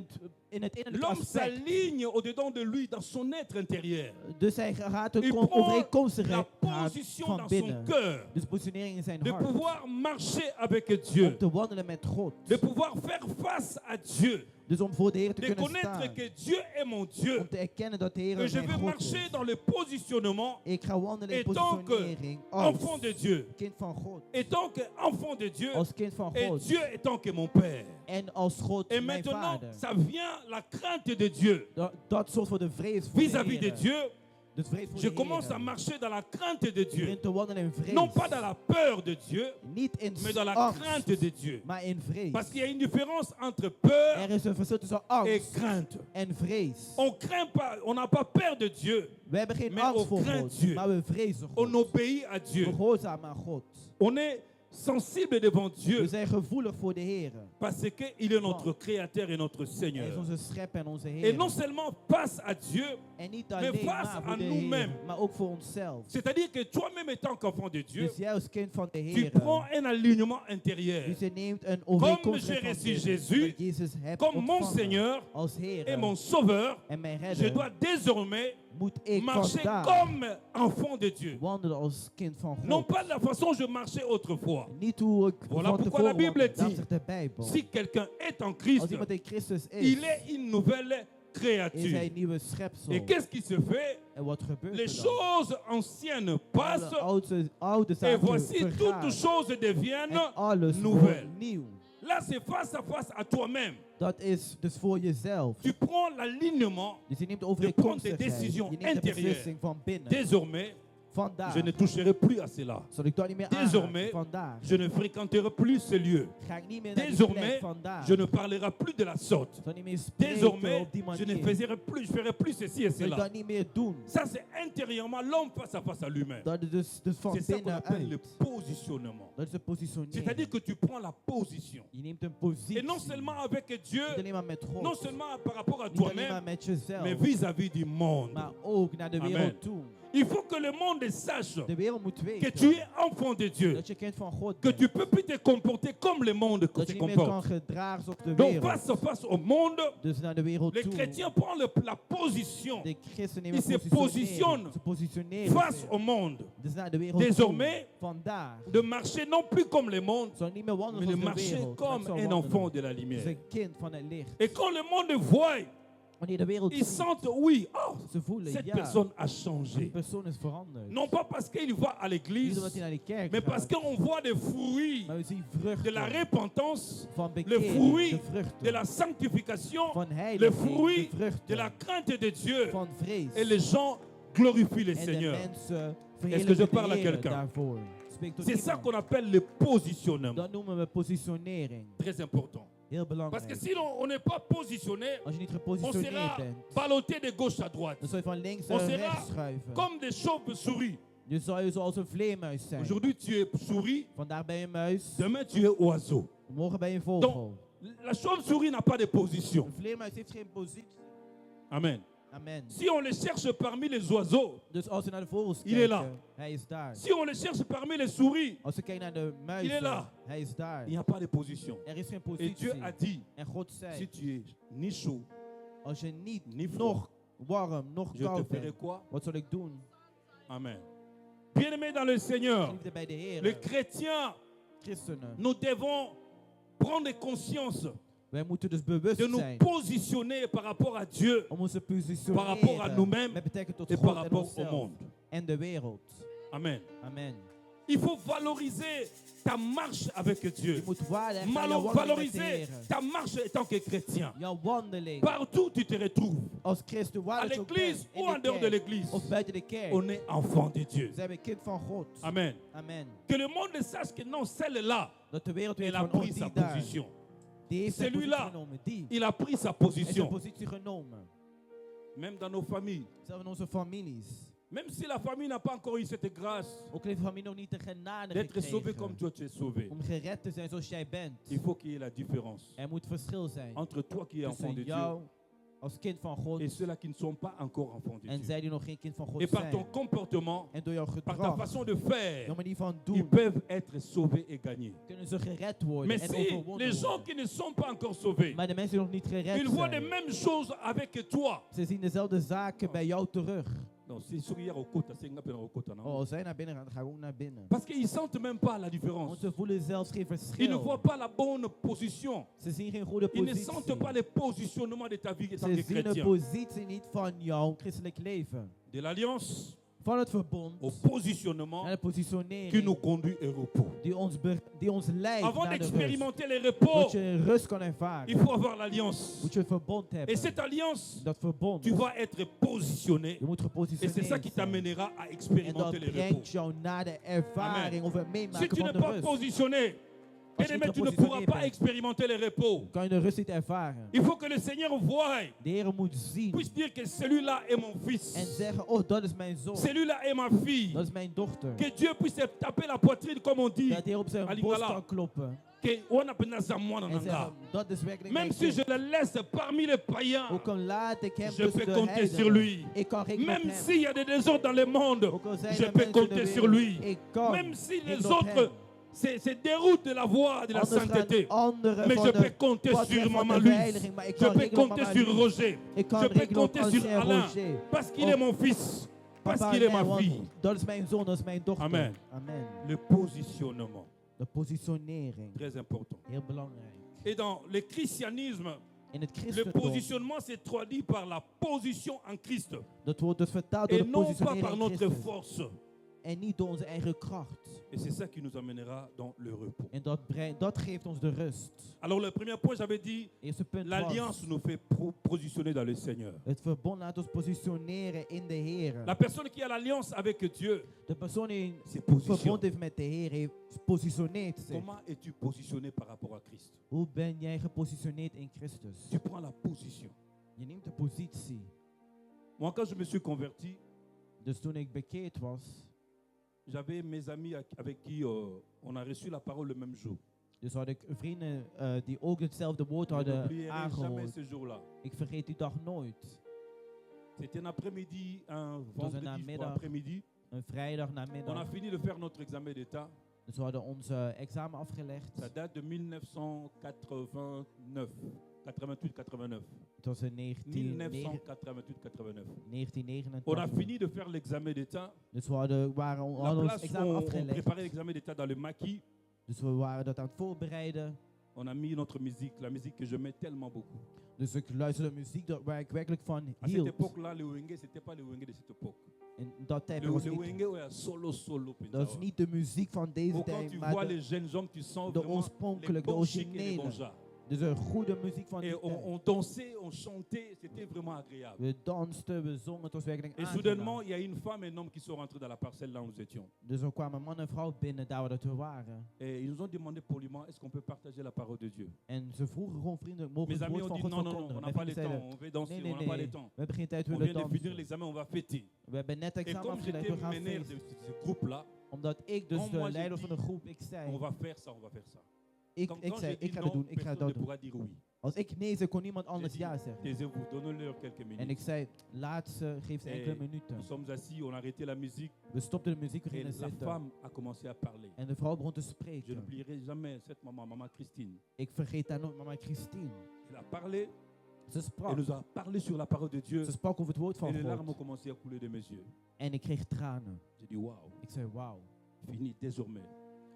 het innerlijke l'homme aspect. s'aligne au-dedans de lui, dans son être intérieur. Dus hij gaat Il een prend la overeenkomstigheid position van dans son binnen. cœur Dus positionering in zijn de hart. pouvoir marcher avec Dieu, Om te wandelen met God. de pouvoir faire face à Dieu, Dus om voor de Heer te de kunnen connaître staan. que Dieu est mon Dieu, Om te erkennen dat de Heer que je mijn vais God marcher is. dans le positionnement Ik ga wandelen in étant que positionering als enfant de Dieu, kind van God. étant que enfant de Dieu, Als kind van et God. Dieu étant que mon Père. En als God Et mijn maintenant, vader. ça vient la crainte de Dieu Dat zorgt voor de vrees voor vis-à-vis de de Heer. Dieu. Dus vrees voor Je de commence à Heer. marcher dans la crainte de Je Dieu. begint te wandelen in vrees. Non pas dans la peur de Dieu, Niet in mais dans la angst, crainte de Dieu. maar in vrees. Parce qu'il y a une différence entre peur Er is een verschil tussen et angst crainte. en vrees. On craint pas, on n'a pas peur de Dieu, We hebben geen mais angst on voor craint God, Dieu. maar we vrezen on God. obéit à We Dieu. gehoorzamen aan God. On est sensible devant We Dieu zijn gevoelig voor de Heer. parce qu'il est notre Créateur et notre Hij is Seigneur. onze schepper en onze Et Heer. non seulement face à Dieu, En niet mais alleen face maar à voor de nous-mêmes. Heer, maar ook voor onszelf. c'est-à-dire que toi-même étant qu'enfant de Dieu, Dus jij als kind van de tu Heer. prends un alignement intérieur Dus je neemt een j'ai overeenkomstigheid van reçu binnen. Jésus Dat Jezus hebt comme mon ontvangen Seigneur als Heer et mon Sauveur. en mijn Je redder. dois désormais Moet ik marcher vandaag comme enfant de Dieu. wandelen als kind van Non God. pas de la façon dont je marchais autrefois. Niet hoe ik Voilà van pourquoi tevoren la Bible wandelde. Daarom dit, zegt de Bijbel. Si quelqu'un est en Als Christ, iemand in Christus is, il est une nouvelle is hij créature. een nieuwe schepsel. Et qu'est-ce qui se fait? En wat gebeurt Les er dan? choses anciennes passent De oude et zaken voici toutes vergaan. choses deviennent En alles nouvelles. wordt nieuw. Là, c'est face à face à toi-même. Dat is dus voor jezelf. Tu prends l'alignement. Dus je neemt de prendre des overeenkomstigheid. décisions Je neemt de intérieures. beslissing van binnen. Désormais, Vandaag je ne toucherai plus à cela. zal ik dat niet meer Désormais, aanraken. Vandaag je ne fréquenterai plus ce lieu. ga ik niet meer naar die Désormais, plek. Vandaag je ne parlerai plus de la sorte. zal niet meer spreken Désormais, op die je ne manier. ferai plus ceci et Zal ik cela. dat niet meer doen. Ça, c'est intérieurement l'homme face à face à lui-même. Dat is dus van C'est ça qu'on appelle le binnenuit. positionnement. Dat is de positionering. C'est-à-dire que tu prends la position. Je neemt een positie. Et non seulement avec Dieu, Niet alleen maar met God. non seulement par rapport à Niet alleen maar toi-même, met jezelf. mais vis-à-vis du monde. Maar ook naar de Amen. wereld toe. Il faut que le monde sache De wereld moet que weten tu es enfant de Dieu, dat je kind van God que bent. tu ne peux plus te comporter comme le monde Dat se je niet meer kan comporte. gedragen zoals de Donc wereld. face au monde, Dus naar de wereld les toe. chrétiens prennent la position De christen nemen Ils se positionnent Ze positioneren face zich. au monde, Dus naar de wereld Désormais, toe. Vandaag de marcher non plus comme le monde, zal niet meer wandelen mais de zoals de marcher wereld. comme maar zal un wandelen enfant de la als lumière. een kind van het licht. Et quand le monde voit, Wanneer de wereld ils ziet, sentent, oui, oh, ze voelen, cette ja, personne a die changé. persoon is veranderd. Non pas parce qu'il va à Niet l'église, omdat hij naar die kerk mais parce gaat, qu'on voit des fruits maar we zien de la vruchten repentance, van le bekering, fruit de vruchten de la sanctification, van le heiliging, fruit de de vruchten la crainte de Dieu. van vrees. Et les gens glorifient le En de Seigneur. mensen que je verheerlijken de parle à Heer quelqu'un? daarvoor. Spreek tot C'est ça iemand. qu'on appelle le positionnement. Dat noemen we positionering. Très important. Heel Parce que belangrijk. si on n'est pas positionné, Als je niet on gepositioneerd sera bent, ballotté de gauche à droite. dan zal je van links On naar sera rechts schuiven. comme des chauves-souris. Je zal je zoals een vleermuis zijn. Aujourd'hui, tu es souris, Vandaag ben je muis, demain, tu es oiseau. morgen ben je vogel. Donc, la chauve-souris n'a pas de position. Een vleermuis heeft geen positie. Amen. Amen. Si on le cherche parmi les oiseaux, Dus als we naar de vogels Il est là. kijken, hij is daar. si on le cherche parmi les souris, Als we kijken naar de Il est muizen, là. hij is daar. il n'y a pas de position. Er is geen Et positie. Dieu a dit, En God si zei, tu es ni chaud, als je niet ni froid, nog warm, nog je te koud ferai bent, quoi? wat zal ik doen? Amen. Bien-aimés dans le Seigneur, Liefde bij de Heer. les chrétiens, Christenen. nous devons prendre conscience Wij moeten dus bewust de nous zijn positionner par rapport à Dieu om ons te par positioneren rapport à nous-mêmes met betrekking tot et God par en rapport au onszelf monde. en de wereld. Amen. Amen. Il faut valoriser ta marche avec Je Dieu. moet waarde hechten aan jouw wandeling met de Valoriser Heer. ta marche en tant que chrétien. Jouw wandeling Partout tu te retrouves, als christen, à waar dat je ook l'église bent, ou en in de dehors de kerk l'église, of buiten de kerk. on est enfant de Dieu. Zijn we kind van God. Amen. Amen. Que le monde sache que non, celle-là, Dat de wereld weet elle a van pris ons sa die daar. position. Die heeft zijn positie Celui-là, genomen. Die il a pris sa heeft zijn position. positie genomen. Même dans nos familles. Zelfs in onze families. Même si la famille n'a pas encore eu cette grâce Ook heeft de familie nog niet de genade d'être sauvé gekregen comme toi tu es sauvé, om gered te zijn zoals jij bent. il faut qu'il y ait la différence Er moet verschil zijn entre toi qui es enfant de tussen Dieu jou als kind van God. et ceux-là qui ne sont pas encore enfants de En Dieu. zij die nog geen kind van God Et par ton zijn. comportement, En door jouw par ta gedrag, façon de faire, jouw manier van ils doen, peuvent être sauvés et gagnés. kunnen ze gered worden Mais en si overwonnen les gens worden. qui ne sont pas encore sauvés, Maar de mensen die nog niet gered ils voient les zijn, mêmes choses avec toi. ze zien dezelfde zaken bij jou terug. Non, c'est sur hier au côté, c'est un peu au côté, non? Oh, als zij naar binnen gaan, dan ga ik ook naar binnen. Parce qu'ils ne sentent même pas la différence. Want ze voelen zelfs geen Ils ne verschil. voient pas la bonne position. Ze zien geen goede Ils ne positie. sentent pas le positionnement de ta vie en tant Ze que zien de chrétien. positie niet van jouw christelijk leven. De l'alliance Van het verbond au positionnement naar de qui nous positionering conduit au repos. die ons leidt Avant naar de rust. d'expérimenter les Dat repos, je rust kan ervaren. il faut avoir l'alliance. Moet je het verbond hebben. Et cette alliance, Dat verbond. tu vas être positionné. Je moet Et c'est gepositioneerd ça qui zijn. t'amènera à En expérimenter dat les brengt repos. jou naar de ervaring of het Si meemaken tu van n'es de pas rust. positionné, Als je bien-aimé, niet tu ne pourras gepositionneerd pas bent, expérimenter les repos. kan je de rust niet ervaren. Il faut que le Seigneur voie, De Heer moet zien puisse dire que celui-là est mon en fils. zeggen, oh dat is mijn zoon, Celui-là est ma fille. dat is mijn dochter. Que Dieu puisse taper la poitrine, comme on dit. Dat de Heer op zijn Ali borst Ngala. kan kloppen Que on appelle ça moi, en nananga. zeggen, dat is werkelijk Même mijn si je kind. le laisse parmi les païens, Ook al laat ik hem je tussen peux de compter sur heidenen, lui. ik kan rekenen op Même hem. s'il y a des désordres dans le monde, Ook al zijn je er peux mensen in de compter sur wereld, lui. ik kan Même si les rekenen op autres hem. se déroutent de la voie de la Anders gaan sainteté, anderen mais van je de peux compter pad sur weg van Maman de Louise. heiliging, maar ik Je kan peux rekenen op compter Mama sur Louise. Roger. Ik kan Je peux rekenen op compter sur ancien Alain. Roger. Parce qu'il Op est mon fils. Parce papa qu'il est en mij, ma want fille. dat is mijn zoon, dat is mijn dochter. Amen. Amen. Le positionnement, De positionering, très important. heel belangrijk. Et dans le christianisme, In het le christendom, positionnement s'est traduit par la position en Christ. dat wordt dus vertaald door Et de non pas positionering par in notre Christus. force. En niet door onze eigen kracht. Et c'est ça qui nous amènera dans le repos. En dat geeft ons de rust. Alors le premier point, j'avais dit, Eerste punt l'alliance was, nous fait positionner dans le Seigneur. het verbond laat ons positioneren in de Heer. La personne qui a l'alliance avec Dieu De persoon die se een positionne. verbond heeft met de Heer, heeft positioneert zich. Comment es-tu positionné par rapport à Christ? Hoe ben jij gepositioneerd in Christus? Tu prends la position. Je neemt de positie. Moi, quand je me suis converti, Dus toen ik bekeerd was, j'avais mes amis avec qui on a reçu la parole le même jour. dus had ik vrienden die ook hetzelfde woord Je hadden n'oublierai jamais aangehoord. ce jour-là. Ik vergeet die dag nooit. C'était un après-midi, un was een vendredi namiddag. après-midi. Een vrijdag On a namiddag. fini de faire notre examen d'état. Dus we hadden ons examen afgelegd. Ça date de 1989. 88-89. Het was in 1988-89. On a 1989. fini de faire l'examen d'état. Dus we hadden La ons place où examen on afgelegd. préparait l'examen d'état dans le maquis. Dus we waren dat aan het voorbereiden. On a mis notre musique, la musique que je mets tellement beaucoup. Dus ik luisterde muziek waar ik werkelijk van À cette hield. époque-là, le wenge, c'était pas le wenge de cette époque. In dat tijd Le was ik, wenge, ouais, solo. dat is niet de muziek van deze Quand tu tijd, vois maar les jeunes hommes, tu sens de vraiment les oorspronkelijke, de bons chics et les originele. bons jars. Dus een goede muziek van Et die tijd. on dansait, on chantait, c'était vraiment agréable. We dansten, we zongen, het was werkelijk Et soudainement, aangenaam. il y a une femme et un homme qui sont rentrés dans la parcelle là où nous étions. Dus er kwamen man en vrouw binnen daar waar dat we waren. Et ils nous ont demandé poliment, est-ce qu'on peut partager la parole de Dieu? En ze vroegen gewoon vriendelijk, mogen we Mes het amis woord ont van dit God non, on verkondigen? n'a Mijn pas le vrienden temps, zeiden, on veut danser, nee, on n'a pas le nee, temps. we hebben geen tijd, we On willen vient de finir dansen. l'examen, on va fêter. We hebben net Et examen comme afgelegd, j'étais we gaan meneur de feesten. ce groupe-là, Omdat ik dus Comme de moi, j'ai leider dit, van de groep, ik zei, on va faire ça, on va faire ça. ik Quand zei, j'ai ik dit ga non, dat doen, ik ga personne dat ne doen. pourra dire oui. Als ik nee zei, kon niemand J'ai anders dit, ja zeggen. taisez-vous, donnez-leur quelques En ik minutes. zei, laat ze, geef ze enkele Et minuten. nous sommes assis, on a arrêté la musique We stopten de muziek, we et gingen la zitten. femme a commencé à parler. En de vrouw begon te Je spreken. n'oublierai jamais cette maman Christine. Ik vergeet daar nooit mama Christine. Elle a parlé, Ze elle sprak. nous a parlé sur la parole de Dieu. Ze sprak over het woord Et van les larmes ont God. commencé à couler de mes yeux. En ik kreeg tranen. J'ai dit waouh, Ik zei, wauw. fini désormais.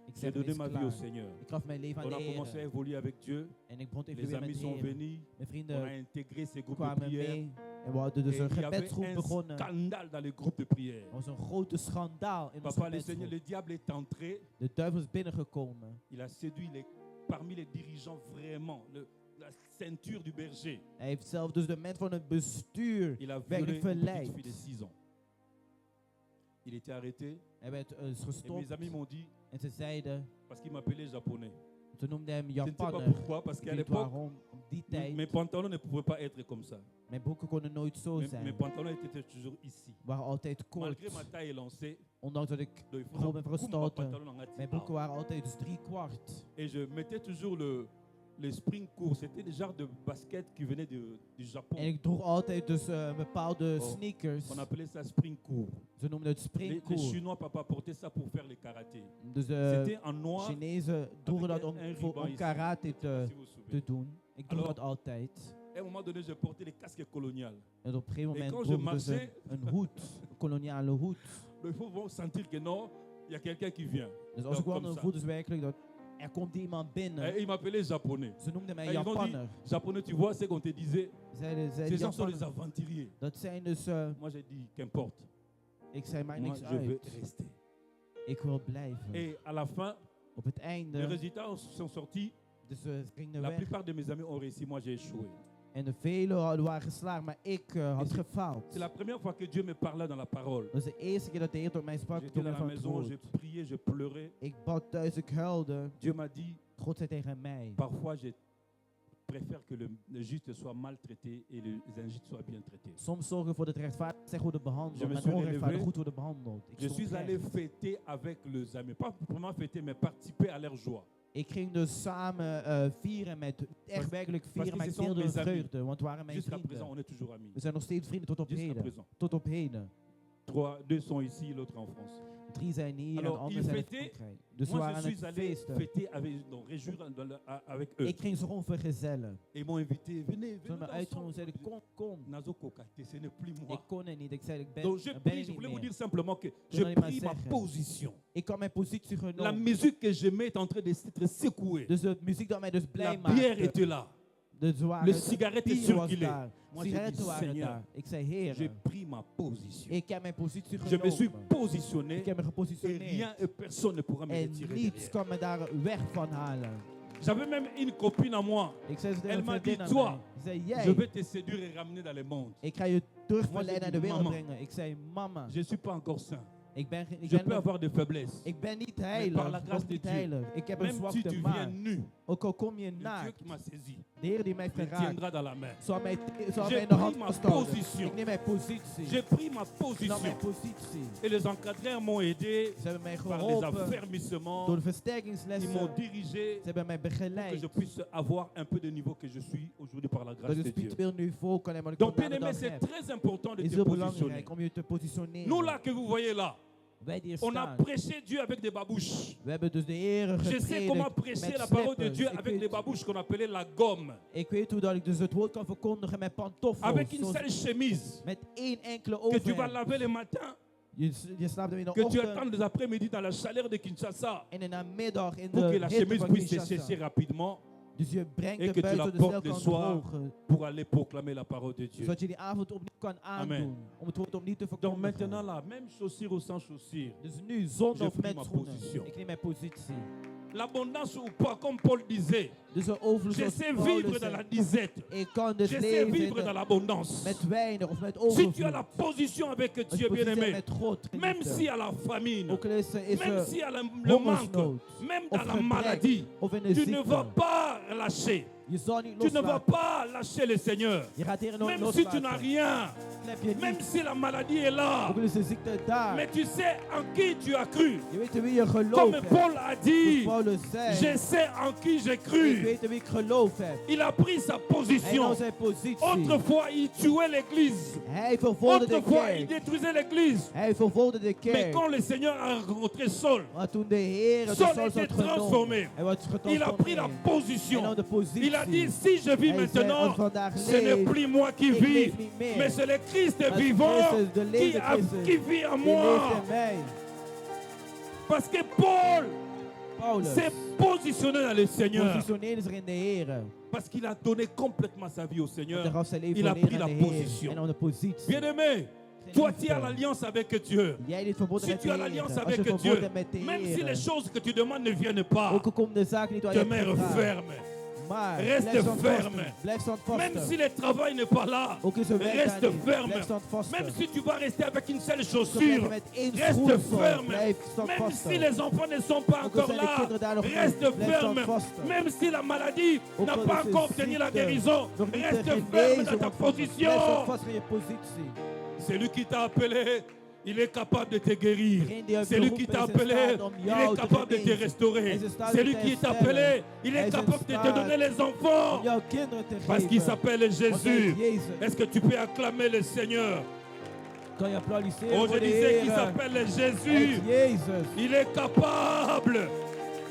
Ik J'ai zei, het donné is ma vie au klaar. Seigneur. Ik gaf mijn leven aan On de a commencé à Heer. évoluer avec Dieu. En ik begon te Les evolueren amis met de sont Heer. venus. Mijn On a vrienden intégré ces groupes de kwamen prière. mee. En we hadden dus Et een il y avait gebedsgroep un begonnen. Er scandale dans les groupes de prière. was een grote schandaal in onze Papa, le Seigneur, gebedsgroep. le diable est entré. De duivel is binnengekomen. Il a séduit parmi les dirigeants vraiment, la ceinture du berger. Hij heeft zelf dus de mensen van het bestuur Il a violé werkelijk une petite verleid. fille de 6 ans. Il était arrêté. Hij werd Et mes gestopt. amis m'ont dit, En ze zeiden, parce qu'il m'appelait japonais. ze noemden hem Je ne sais pas Japaner. pourquoi, parce Ik qu'à weet l'époque, waarom. Op die mes tijd, pantalons ne pouvaient pas être comme ça. mijn broeken konden nooit zo Mes zijn. pantalons étaient toujours ici. Waren altijd kort. Malgré ma taille lancée, Ondanks dat ik donc il Gros ben faut verstoten. pantalon en mijn broeken waren altijd dus 3/4. Et je mettais toujours les spring courts, c'était des genres de baskets qui venaient du Japon. En ik droeg altijd dus bepaalde Oh. sneakers. On appelait ça spring court. Ze noemden het Les springkoer. Chinois, papa, portaient ça pour faire le karaté. Dus C'était en noir. Chinezen droegen dat om, un voor, ruban om ici. karate Je sais pas te, si vous vous souvenez. te doen. Ik droeg Alors, dat altijd. À un moment donné, je portais les casques coloniales. En op een gegeven moment quand je droeg ik dus marchais- een hoed, een koloniale hoed. Donc, il faut vraiment sentir que non, il y a quelqu'un qui vient. Dus als ik Comme wandelde, ça. voelde ze werkelijk dat er komt iemand binnen. Et il m'appelait japonais. Ze noemden mij Et ils m'ont dit, Japanner. japonais, tu vois, c'est qu'on te disait, Zeiden ces gens sont des Japanner. aventuriers. Dat zijn dus, Moi, j'ai dit, qu'importe. ik zei mij Moi, niks je veux uit. rester. Ik wil blijven. Et à la fin, Op het les einde, résultats sont sortis. dus we gingen La weg. plupart de mes amis ont réussi. Moi, j'ai échoué. En de velen waren geslaagd, maar ik had c'est- gefaald. C'est la première fois que Dieu me parlait dans la parole. Dat is de eerste keer dat de Heer tot mij sprak J'étais door dans mij la van het maison, woord. j'ai prié, je pleurais. Ik bad thuis, ik huilde. Dieu m'a dit, God zei tegen mij, parfois, je préfère que le juste soit maltraité et les injustes soient bien traités. soms zorgen ervoor dat rechtvaardig slecht worden Je behandeld, me maar suis onrechtvaardig relevé. goed worden behandeld. Ik Je stond suis allé recht. fêter avec les amis. Pas vraiment fêter, mais participer à leur joie. Ik ging dus samen vieren met, echt werkelijk vieren, que maar ik ce sont deelde mes de amis. vreugde, want het waren mijn Jusqu'à présent, vrienden. on est toujours amis. We zijn nog steeds vrienden tot op Jusqu'à heden. présent. Tot op heden. Deux sont ici, l'autre en France. 3 zijn hier en de Alors, anderen il zijn in fêtait- Frankrijk. Dus we Moi, waren je aan suis het allé feesten. fêter avec, donc, réjouir avec eux. Ik ging ze gewoon vergezellen. Et ils m'ont invité, venez, Ze venez. me uitgenodigd en zeiden, kom. Nazo Kokate, ce n'est plus Ik moi. kon het niet. Ik zei, ik ben, Donc je ben er prie, je niet voulais vous meer. dire simplement que Je je voulais maar pris ma zeggen. position. Ik had mijn positie La genomen. musique que j'aimais est en train d'être secouée. Dus de muziek dat mij dus La blij bière maakte. était là. De zware Le cigarette est bier was circulé. daar. Moi, j'ai Sigaretten dit, waren Seigneur, daar. Ik zei, Heer, J'ai pris ma position. ik heb mijn positie Je me suis genomen. positionné Ik heb me et gepositioneerd. rien et personne ne pourra me En retirer niets derrière. kan me daar weg van halen. J'avais même une copine à moi. Ik zei ze tegen Elle een m'a vriendin dit, aan toi, mij. Ik zei, Je jij, vais te séduire et ramener dans le monde. ik ga je terug Moi, j'ai verleiden naar dit, de wereld maman. brengen. Ik zei, mama, Je ne suis pas encore saint. ik ben Je peux avoir des faiblesses. ik ben niet par la heilig. grâce Nog de niet Dieu. heilig. Ik heb een Même si zwakte, tu viens maar nu, ook al kom je le Dieu naakt, qui m'a saisi de Heer die mij me verraakt, tiendra dans la main. zal mij J'ai in de hand pris ma vasthouden. position. Ik neem mijn positie. J'ai pris ma Ik nam position. mijn positie. Et les encadreurs m'ont aidé Ze hebben mij par les geholpen door affermissements. de Ils versterkingslessen. m'ont dirigé Ze hebben mij pour que begeleid. je puisse avoir un peu de niveau que je suis aujourd'hui par la Dat grâce je de Dieu. spiritueel niveau kan hebben. Donc, bien aimé, c'est très important de Het is te heel positionner. belangrijk om je te positioneren. Nous là que vous voyez là, Wij die hier on a staan. prêché Dieu avec des babouches. We hebben dus de Heer Je sais gepredikt comment prêcher met la parole de slippers. Dieu avec des babouches qu'on appelait la gomme. Ik weet hoe dat ik dus het woord kan verkondigen met pantoffels. Avec une zoals- seule chemise met één enkele que tu vas overhemd. laver le matin, Je slaapt hem in de que tu ochtend attends les après-midi dans la chaleur de Kinshasa en in de namiddag in pour que de la hitte chemise van puisse se Kinshasa. sécher rapidement Dus je brengt et de que tu la buiten de snel portes le kan soir drogen. pour aller proclamer la parole de Dieu. Zodat je die avond opnieuw kan aandoen. Amen. Om het woord opnieuw te Donc verkondigen. maintenant là, même chaussure ou sans chaussure, Dus nu, zonder J'ai of pris met ma schoenen. position. Ik neem mijn positie. l'abondance ou pas, comme Paul disait, Dus de overvloed je zoals sais Paulus vivre zei. dans la disette. Ik kan dus Je sais leven vivre in dans de- l'abondance. met weinig of met Si tu as overvloed. la position avec Als je Dieu positie bien-aimé, met God, même geliefde. s'il y a la famine, Ook al is même s'il y a le manque, hongersnood même of dans la gebrek maladie, of in de tu ne ziekte. vas pas lâcher. Je zal niet Tu ne vas loslaten. pas lâcher le Seigneur. Je gaat hier nooit Même si tu loslaten. n'as rien, Dan heb je même niets. si la maladie est là, Ook al is de ziekte daar. mais tu sais en qui tu as cru. Je weet in wie je geloof Comme hebt. Paul a Zoals dit, Paulus zei. je sais en qui j'ai Ik cru. weet in wie ik geloof heb. Il a pris sa Hij position. nam zijn positie. Autrefois, il tuait l'église. Hij vervolgde de Autrefois, il kerk. détruisait l'église. Hij vervolgde de Mais kerk. quand le Seigneur a rencontré Saul, Maar toen de Heer het Saul Saul était had genomen. transformé. Hij was il a pris la getransformeerd. Hij position. nam de positie. Il a dit, si je vis Hij zei, maintenant, als vandaag ce n'est leef, plus moi qui ik vis, leef niet meer. mais c'est le Christ Maar vivant Christus, de qui, levende Christus, vit en die moi. leeft in mij. Parce que Paul Paulus s'est positionné dans le Seigneur. positioneerde zich in de Heer. Parce qu'il a donné complètement sa vie au Want Seigneur. hij gaf zijn leven Il a volledig pris aan la de Heer. position. En nam de positie. Bien-aimé, toi tu as l'alliance avec Dieu. Jij dit verbonden Si met tu de as Heer. l'alliance Als je avec Dieu, verbonden met de même si Heer. les choses que tu demandes ne viennent pas, Ook al komen de zaken niet waar je demeure hebt gevraagd. ferme. Maar Reste blijf standvastig. ferme. Blijf standvastig. Même si le travail n'est pas là, Ook is er werk daar reste niet. ferme. Blijf standvastig. Même si tu vas rester avec une seule Ook al blijf chaussure, je met één reste schoen ferme. blijf Même standvastig. si les enfants ne sont pas Ook al encore zijn de là, kinderen daar nog niet, reste blijf ferme. standvastig. Même si la maladie Ook n'a al pas is de encore obtenu la ziekte guérison, nog niet reste te ferme genezen, dans ta want blijf position. vast in je positie. C'est lui qui t'a appelé Il est capable de te guérir. Degene die je C'est lui qui geroepen t'a is in appelé. staat om Il jou est te capable de te genezen. restaurer. Hij is in staat C'est om lui te qui t'a herstellen. appelé. Il Hij est is in capable de te staat donner les enfants. om jouw kinderen te Parce qu'il geven. s'appelle Want hij Jésus. is Jezus. Est-ce que tu peux acclamer le Seigneur? Kan je applaudisseren Oh, voor je de disais qu'il Heer. s'appelle Hij Jésus. is Jezus. Il est capable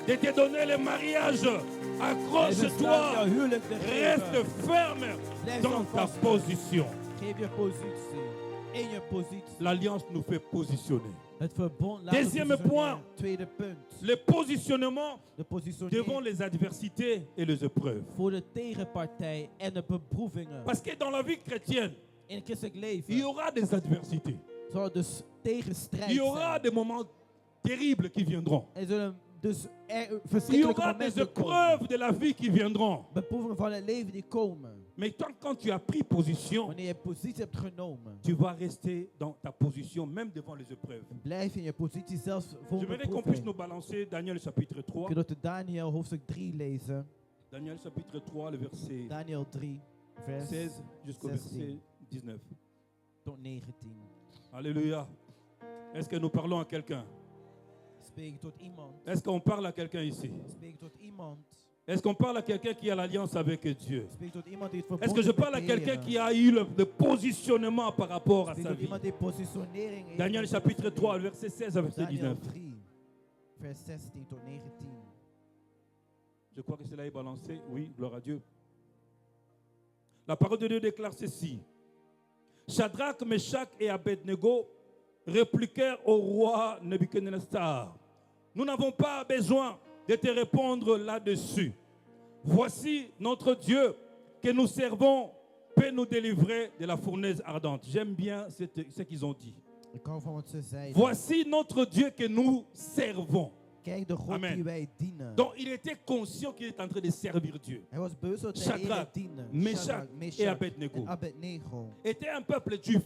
de te donner le mariage. Hij is in staat Accroche-toi. jouw huwelijk te Reste geven. ferme Blijf dans ta standvastig. position. Geef je positie. In je positie. L'alliance nous fait positionner. Het verbond laat ons Deuxième positioneren. point. Tweede punt. Le positionnement De positionering devant les adversités et les épreuves. voor de tegenpartij en de beproevingen. Parce que dans la vie chrétienne, In het christelijk leven il y aura des adversités. zal er dus tegenstrijd Il y aura zijn. des moments terribles qui viendront. Er zullen dus Il y verschrikkelijke aura des momenten komen. épreuves de la vie qui viendront. Beproevingen van het leven die komen. Mais quand tu as pris position, Wanneer je positie hebt genomen, tu vas rester dans ta position même devant les épreuves. blijf in je positie zelfs voor J'aimerais qu'on puisse beproeving. nous balancer Daniel chapitre 3. Kunnen we Daniel hoofdstuk 3 lezen. Daniel chapitre 3, le verset Daniel 3, vers 16 jusqu'au 16. verset 19. tot 19. Alléluia. Est-ce que nous parlons à quelqu'un? Spreek tot iemand. Est-ce qu'on parle à quelqu'un ici? Spreek tot iemand. Est-ce qu'on parle à quelqu'un qui a l'alliance avec Dieu? Spreek tot iemand die het Est-ce verbonden que je met parle à de quelqu'un Heer. qui a eu le positionnement par rapport à Spreek sa tot vie? iemand die positionering heeft. Daniel met chapitre zijn 3, leven. verset 16 à verset Daniel 19. 3, vers 16 tot 19. Je crois que cela est balancé. Oui, gloire à Dieu. La parole de Dieu déclare ceci. Shadrach, Meshach et Abednego répliquèrent au roi Nebuchadnezzar. Nous n'avons pas besoin de te répondre là-dessus. Voici notre Dieu que nous servons peut nous délivrer de la fournaise ardente. J'aime bien ce qu'ils ont dit. Ik hou van wat ze zeiden. Voici notre Dieu que nous servons. Kijk de God Amen. die wij dienen. Donc il était conscient qu'il est en train de servir Dieu. Hij was bewust dat hij de Heer Shadrach, diende. Meshach Shadrach, et Meshach Abednego en Abednego. Était un peuple juif.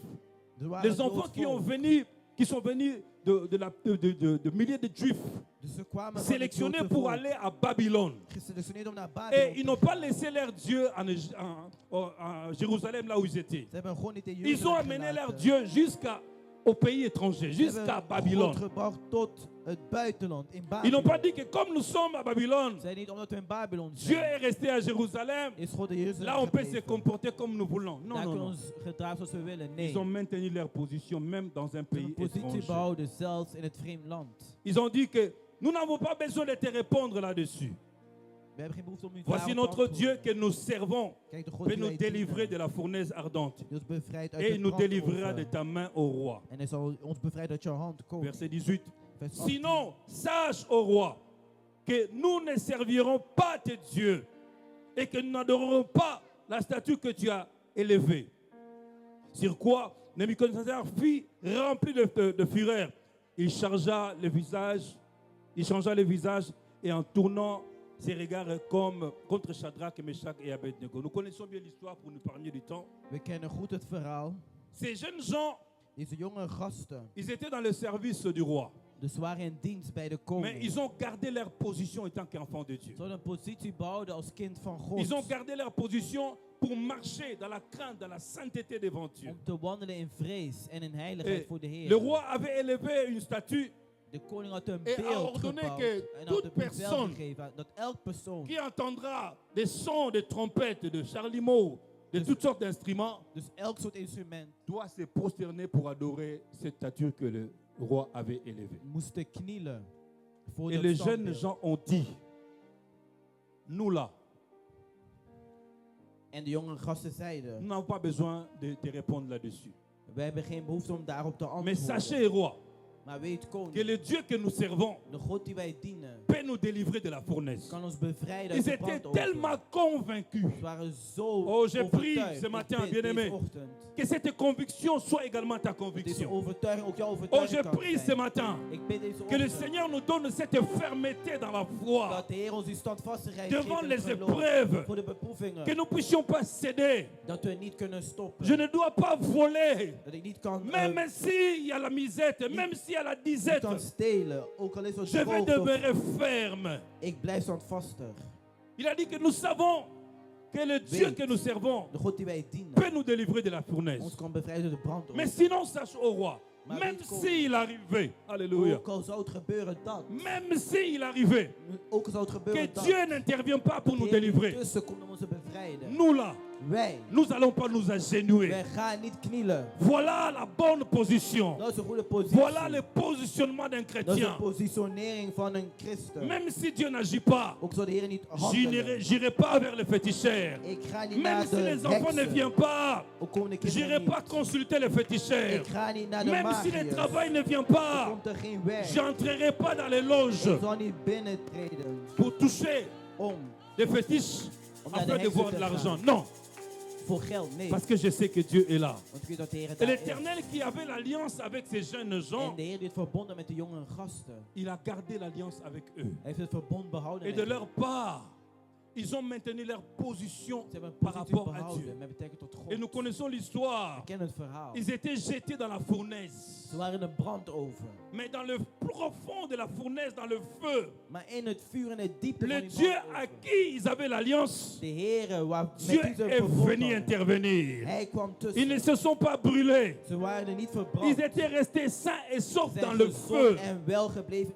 Er waren Les enfants Joods qui volk. sont venus de milliers de juifs Dus ze kwamen van het sélectionnés Joodse pour volk. aller à Babylone. Geselectioneerd om naar Babylon Et te ils n'ont gaan. pas laissé leur Dieu à Jérusalem, là où ils étaient. Ze hebben gewoon niet in Ils ont Jeruzalem amené leur gelaten. Dieu jusqu'au pays étranger, Ze jusqu'à hebben Babylone. God gebracht tot het buitenland, in Ils n'ont Babylon. pas dit que comme nous sommes à Babylone, Zij niet omdat we in Babylon Dieu zijn. est resté à Jérusalem. Is God in Jeruzalem Là, on peut se gebleven. comporter comme nous voulons. Non, Daar non, kunnen we non. ons gedragen zoals we willen. Nee. Ils ont maintenu leur position même dans un Ze hebben pays een positie étranger. behouden, zelfs in het vreemd land. Ils ont dit que nous n'avons pas besoin de te répondre là-dessus. We hebben geen behoefte om u Voici daarop te notre Dieu antwoorden. que nous servons Kijk, de God peut die nous wij délivrer dienen, de la fournaise ardente. die ons bevrijdt uit Et de il nous délivrera de brandoven. ta main au roi. En hij zal ons bevrijden uit jouw hand komen. Verset 18. Vers 18. Sinon, sache, ô roi, que nous ne servirons pas tes dieux et que nous n'adorerons pas la statue que tu as élevée. Sur quoi Nebuchadnezzar fit rempli de fureur. Il changea le visage et en tournant ses regards comme contre Shadrach, Meshach et Abednego. Nous connaissons bien l'histoire pour nous parler du temps. We kennen goed het verhaal. Ces jeunes gens, Deze jonge gasten, ils étaient dans le service du roi. dus ze waren in dienst bij de Mais koning. ils ont gardé leur position étant qu'enfants de Dieu. Ze hadden een positie behouden als kind van God. Ils ont gardé leur position pour marcher dans la crainte, dans la sainteté devant Dieu. Om te wandelen in vrees en in heiligheid Et voor de Heer. le roi avait élevé une statue De koning had een Et a beeld ordonné gebouwd que en toute had een bevel personne gegeven dat elk persoon, qui entendra des sons de trompettes, de charlimaux, de toutes sortes d'instruments, dus elk soort instrument, doit se prosterner pour adorer cette statue que le roi avait élevée. moesten knielen voor Et dat les jeunes standbeeld. gens ont dit, nous là, En de jonge gasten nous zeiden, n'avons pas besoin de te répondre là-dessus. wij hebben geen behoefte om daarop te Mais antwoorden. sachez, roi, Maar weet que koning, le Dieu que nous servons de God die wij dienen, peut nous délivrer de la fournaise. kan ons bevrijden uit Ils de étaient brandoven. tellement convaincus. Ze waren zo Oh, j'ai pris overtuigd. ce Ik matin, bid bien-aimé, deze ochtend. que cette conviction soit également ta Deze conviction. overtuiging ook jouw Oh, overtuiging je kan prie ce zijn. matin Ik bid deze que le ochtend Seigneur nous donne cette fermeté dans la foi, dat de Heer ons die standvastigheid devant geeft in les het geloof, épreuves, voor de beproevingen. que nous ne puissions pas céder. Dat we niet kunnen stoppen. Je ne dois pas voler, Dat ik niet kan, même s'il y a la misette, même s'il y a la niet disette, kan stelen. Ook al is het je vais droog, demeurer ferme. ik blijf standvastig. Il a dit que nous savons que le Dieu Weet. que nous servons De God die wij dienen, peut nous délivrer de la ons fournaise. kan bevrijden uit de brand. Mais sinon, sache, ô roi, Maar Même weet God, s'il arrivait, alléluia, ook al zou het gebeuren dat, même s'il arrivait ook al zou het que gebeuren dat, Dieu n'intervient pas pour nous de Heer délivrer, niet tussenkomt om ons te bevrijden. nous là, Wij nous n'allons pas nous agenouiller. gaan niet knielen. Voilà la bonne position. Dat is een goede positie. Voilà le positionnement d'un Dat is chrétien. een positionering van een christen. Même si Dieu n'agit pas, Ook zou de Heer niet handelen. j'irai pas vers les féticheurs. Ik ga niet Même naar si de les enfants ne heksen. viennent pas, Ook komen de j'irai kinderen pas niet. consulter les féticheurs. Ik ga niet naar de Même si le magiërs. travail ne vient Er pas, komt er geen werk. j'entrerai pas dans les loges Ik zal niet binnentreden pour toucher om des fétiches afin de voir de l'argent. Non, voor geld. Nee. parce que je sais que Dieu est là. Want ik weet dat de Heer Et daar is. l'Éternel qui avait l'alliance avec ces jeunes gens, En de Heer die het verbonden met de jonge gasten. il a gardé l'alliance avec eux. Hij heeft het verbond behouden Et met de leur part, ils ont maintenu leur position Ze hebben een par positie rapport à Dieu. behouden met betrekking tot God. Et nous connaissons We l'histoire. kennen het verhaal. Ils étaient jetés dans la fournaise. Ze waren in een brandoven. Mais dans le profond de la fournaise, dans le feu, Maar in het vuur en het diepe le van die Dieu à brandoven. qui ils avaient l'alliance, De Heer waar met Dieu wie ze est verbond venu hadden. intervenir. Hij kwam Ils tussen. ne se sont pas brûlés. Ze waren er niet verbrand. Ils étaient restés sains et Ze saufs dans zijn le gezond feu. en wel gebleven.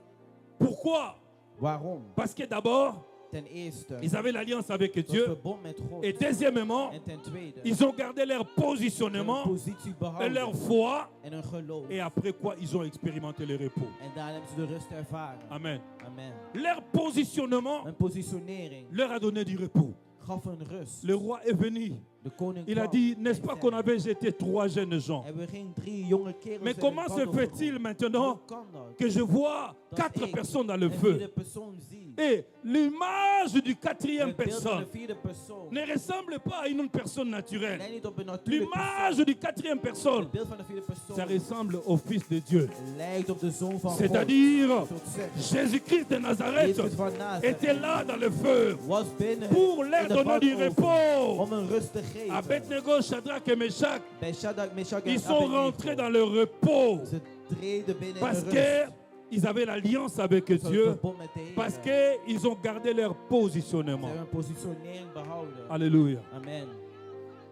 Pourquoi? Waarom? Parce que d'abord, Ten eerste, ils avaient l'alliance avec het Dieu. verbond met God. Et deuxièmement, En ten tweede, ils ont gardé leur ze hebben hun positionnement positie et behouden. leur foi. En hun geloof. Et après quoi, ils ont expérimenté le repos. En daar hebben ze de rust ervaren. Amen. Amen. Leur positionnement Een positionering leur a donné du repos. gaf hun rust. Le roi est venu. De koning Il a kwam. dit, n'est-ce Hij pas zei, qu'on avait jeté 3 jeunes gens? hebben we geen 3 jonge kerels Mais in comment een se brand fait-il opgegooid? maintenant Hoe kan dat? que je vois Dat 4 ik personnes dans le een feu? vierde persoon zie. Et l'image du 4e Het beeld van personne de vierde persoon ne ressemble pas à une personne naturelle. lijkt niet op een natuurlijke L'image persoon. du 4e personne, Het beeld van de vierde ça persoon ressemble au Fils de Dieu. lijkt op de zoon van God. C'est-à-dire, Zoals zegt, Jésus-Christ de Nazareth Jezus van Nazareth était là dans le feu was binnen pour in leur de donner du brandoven repos. om een rust te geven. Abednego, Shadrach et Meshach, Bij Shadrach, Meshach en ils sont Abednego. rentrés dans le repos Ze treden binnen parce in de rust. qu'ils avaient l'alliance avec Ze hadden Dieu, verbond met de Heer. parce qu'ils ont gardé leur Ze positionnement. hebben een positionering behouden. Alléluia. Amen.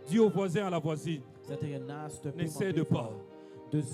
Dis au voisin, à la voisine, Zet er je naast de n'essaie prima de buurvrouw. pas. Dus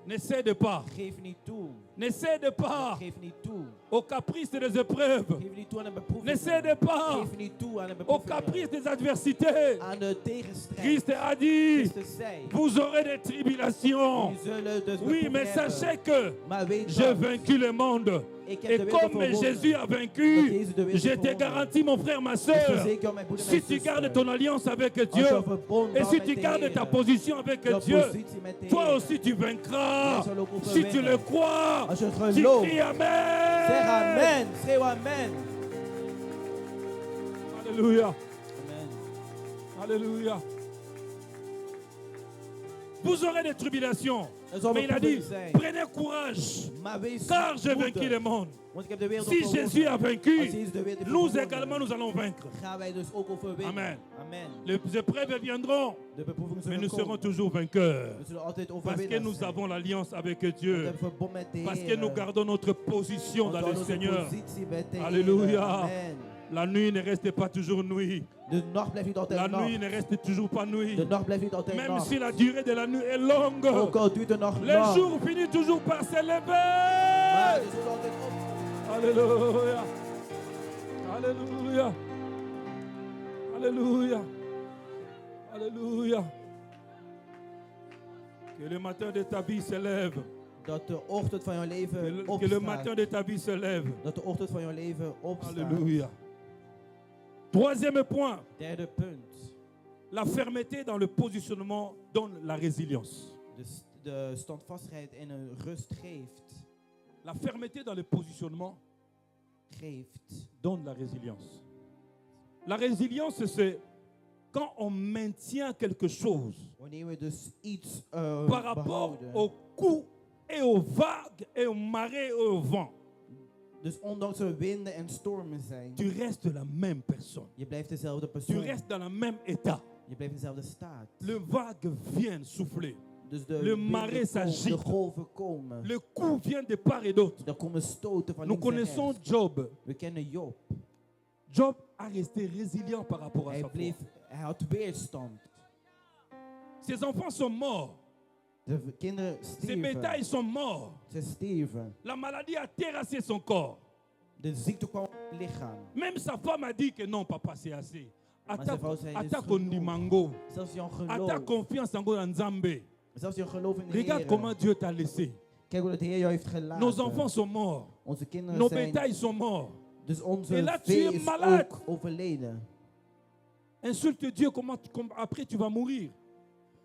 N'essaie de pas. geef niet toe. N'essaie de pas Geef niet toe. aux caprices des épreuves. Geef niet toe aan de beproevingen. N'essaie de pas Geef niet toe aan de aux beproevingen. caprices des adversités. Aan de tegenstrijd. Christ a dit, Christus zei. vous aurez des tribulations. Jullie zullen dus Oui, mais beproevingen hebben. sachez que Maar weet j'ai dat, vaincu le monde. ik heb Et de wereld comme overwonnen. Jésus a Dat vaincu, Jezus de wereld je te overwonnen. garantis, mon frère, ma Ik soeur, verzeker mijn broeder en si mijn tu zuster, gardes ton alliance avec Dieu, als je verbond et houdt si met tu de gardes Heer, ta position avec jouw Dieu, positie met de toi Heer, aussi tu vaincras. jij zal ook Si tu le overwinnen. crois, Als je het tu gelooft, cries Amen. zeg amen. Schreeuw amen. Alléluia. Amen. Alléluia. Vous aurez des tribulations. Er zal Mais il a dit, beproeving zijn. prenez courage, Maar wees car j'ai moedig, vaincu le monde. want ik heb de wereld Si overwonnen. Jésus a vaincu, Als Jezus de wereld heeft nous overwonnen, également nous allons vaincre. gaan wij dus ook overwinnen. Amen. Amen. Les épreuves viendront, De beproevingen mais zullen nous serons komen. toujours vainqueurs. We zullen altijd Parce que overwinnen. nous avons l'alliance avec We Dieu. hebben verbond met de Parce Heer. que nous gardons notre position Want dans we le houden onze Seigneur. positie met de Heer. Alléluia. Amen. La nuit ne reste pas toujours nuit. De nacht blijft niet altijd La nacht. nuit ne reste toujours pas nuit. De nacht blijft niet altijd Même nacht. si la durée de la nuit est longue, Ook al duurt de nacht le lang. jour finit toujours par se Maar lever. we zullen altijd op. Alléluia. Alléluia. Alléluia. Alléluia. Que le matin de ta vie se lève. Dat de ochtend van jouw leven Que le matin opstaat. de ta vie se lève. Dat de ochtend van jouw leven opstaat. Alléluia. Troisième point, Derde punt. la fermeté dans le positionnement donne la résilience. De standvastigheid en een rust geeft. La fermeté dans le positionnement donne la résilience. La résilience, c'est quand on maintient quelque chose Wanneer we dus iets par rapport behouden. aux coups et aux vagues et aux marées et au vent. Dus ondanks er winden en stormen zijn. Tu restes la même personne. Je blijft dezelfde Tu persoon. restes dans le même état. Je blijft in dezelfde staat. Le vague vient souffler. Dus de Le winden marais komen, s'agite. de golven komen. Le coup vient de part et d'autre. Er komen stoten van Nous links en connaissons rechts. Job. We kennen Job. Job a resté résilient par rapport à sa foi. Hij had weerstand. Ses enfants sont morts. De kinderen Ses stierven. bétails sont morts. Ze stierven. La maladie a terrassé son corps. De ziekte kwam op het lichaam. Même sa femme a dit que non, papa, c'est assez. zijn vrouw zei, dit is Attaque genoeg. Mango. Zelfs jouw Attaque geloof. confiance en Nzambe. Zelfs jouw geloof in de Regarde Heer. comment Dieu t'a laissé. Kijk hoe het Heer jou heeft gelaten. Nos enfants sont morts. Onze kinderen Nos zijn... bétails sont morts. Dus onze Et là, tu vee es is malade. ook overleden. Insulte Dieu, après tu vas mourir.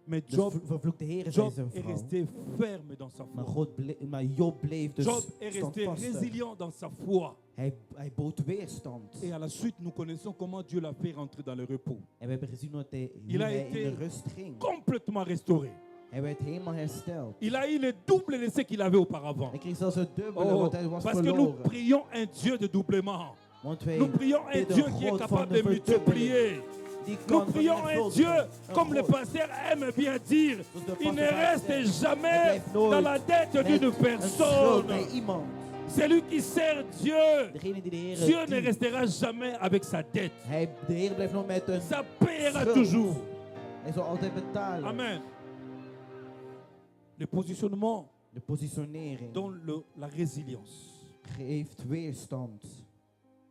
Mais Dus Job, vervloekt de Heer, zei Job zijn est vrouw. resté ferme dans sa Maar, foi. maar Job bleef dus Job est resté standvastig. résilient dans sa foi. Hij bood weerstand. Et à la suite, nous connaissons comment Dieu l'a fait rentrer dans le repos. En we hebben gezien hoe Il a hij in été de rust ging. complètement restauré. Hij werd helemaal hersteld. Il a eu le double de ce qu'il avait auparavant. Hij kreeg zelfs het dubbele Oh, wat hij was parce que nous verloren. prions un Dieu de doublement. Want wij Nous prions un bidden Dieu qui est God van capable de de multiplier. verdubbeling. Die Nous kan prions un Dieu, vermenigvuldigen. comme le God pasteur aime bien dire, Zoals de il ne pastor vaak reste zegt, jamais hij blijft nooit dans la dette met d'une een schuld personne. bij iemand. Celui qui sert Dieu, Degene die de Heer Dieu ne dient, restera jamais avec sa dette. de Heer blijft nog met een Ça paiera schuld. toujours. Hij zal altijd betalen. Amen. Le positionnement De positionering dans la résilience. geeft weerstand.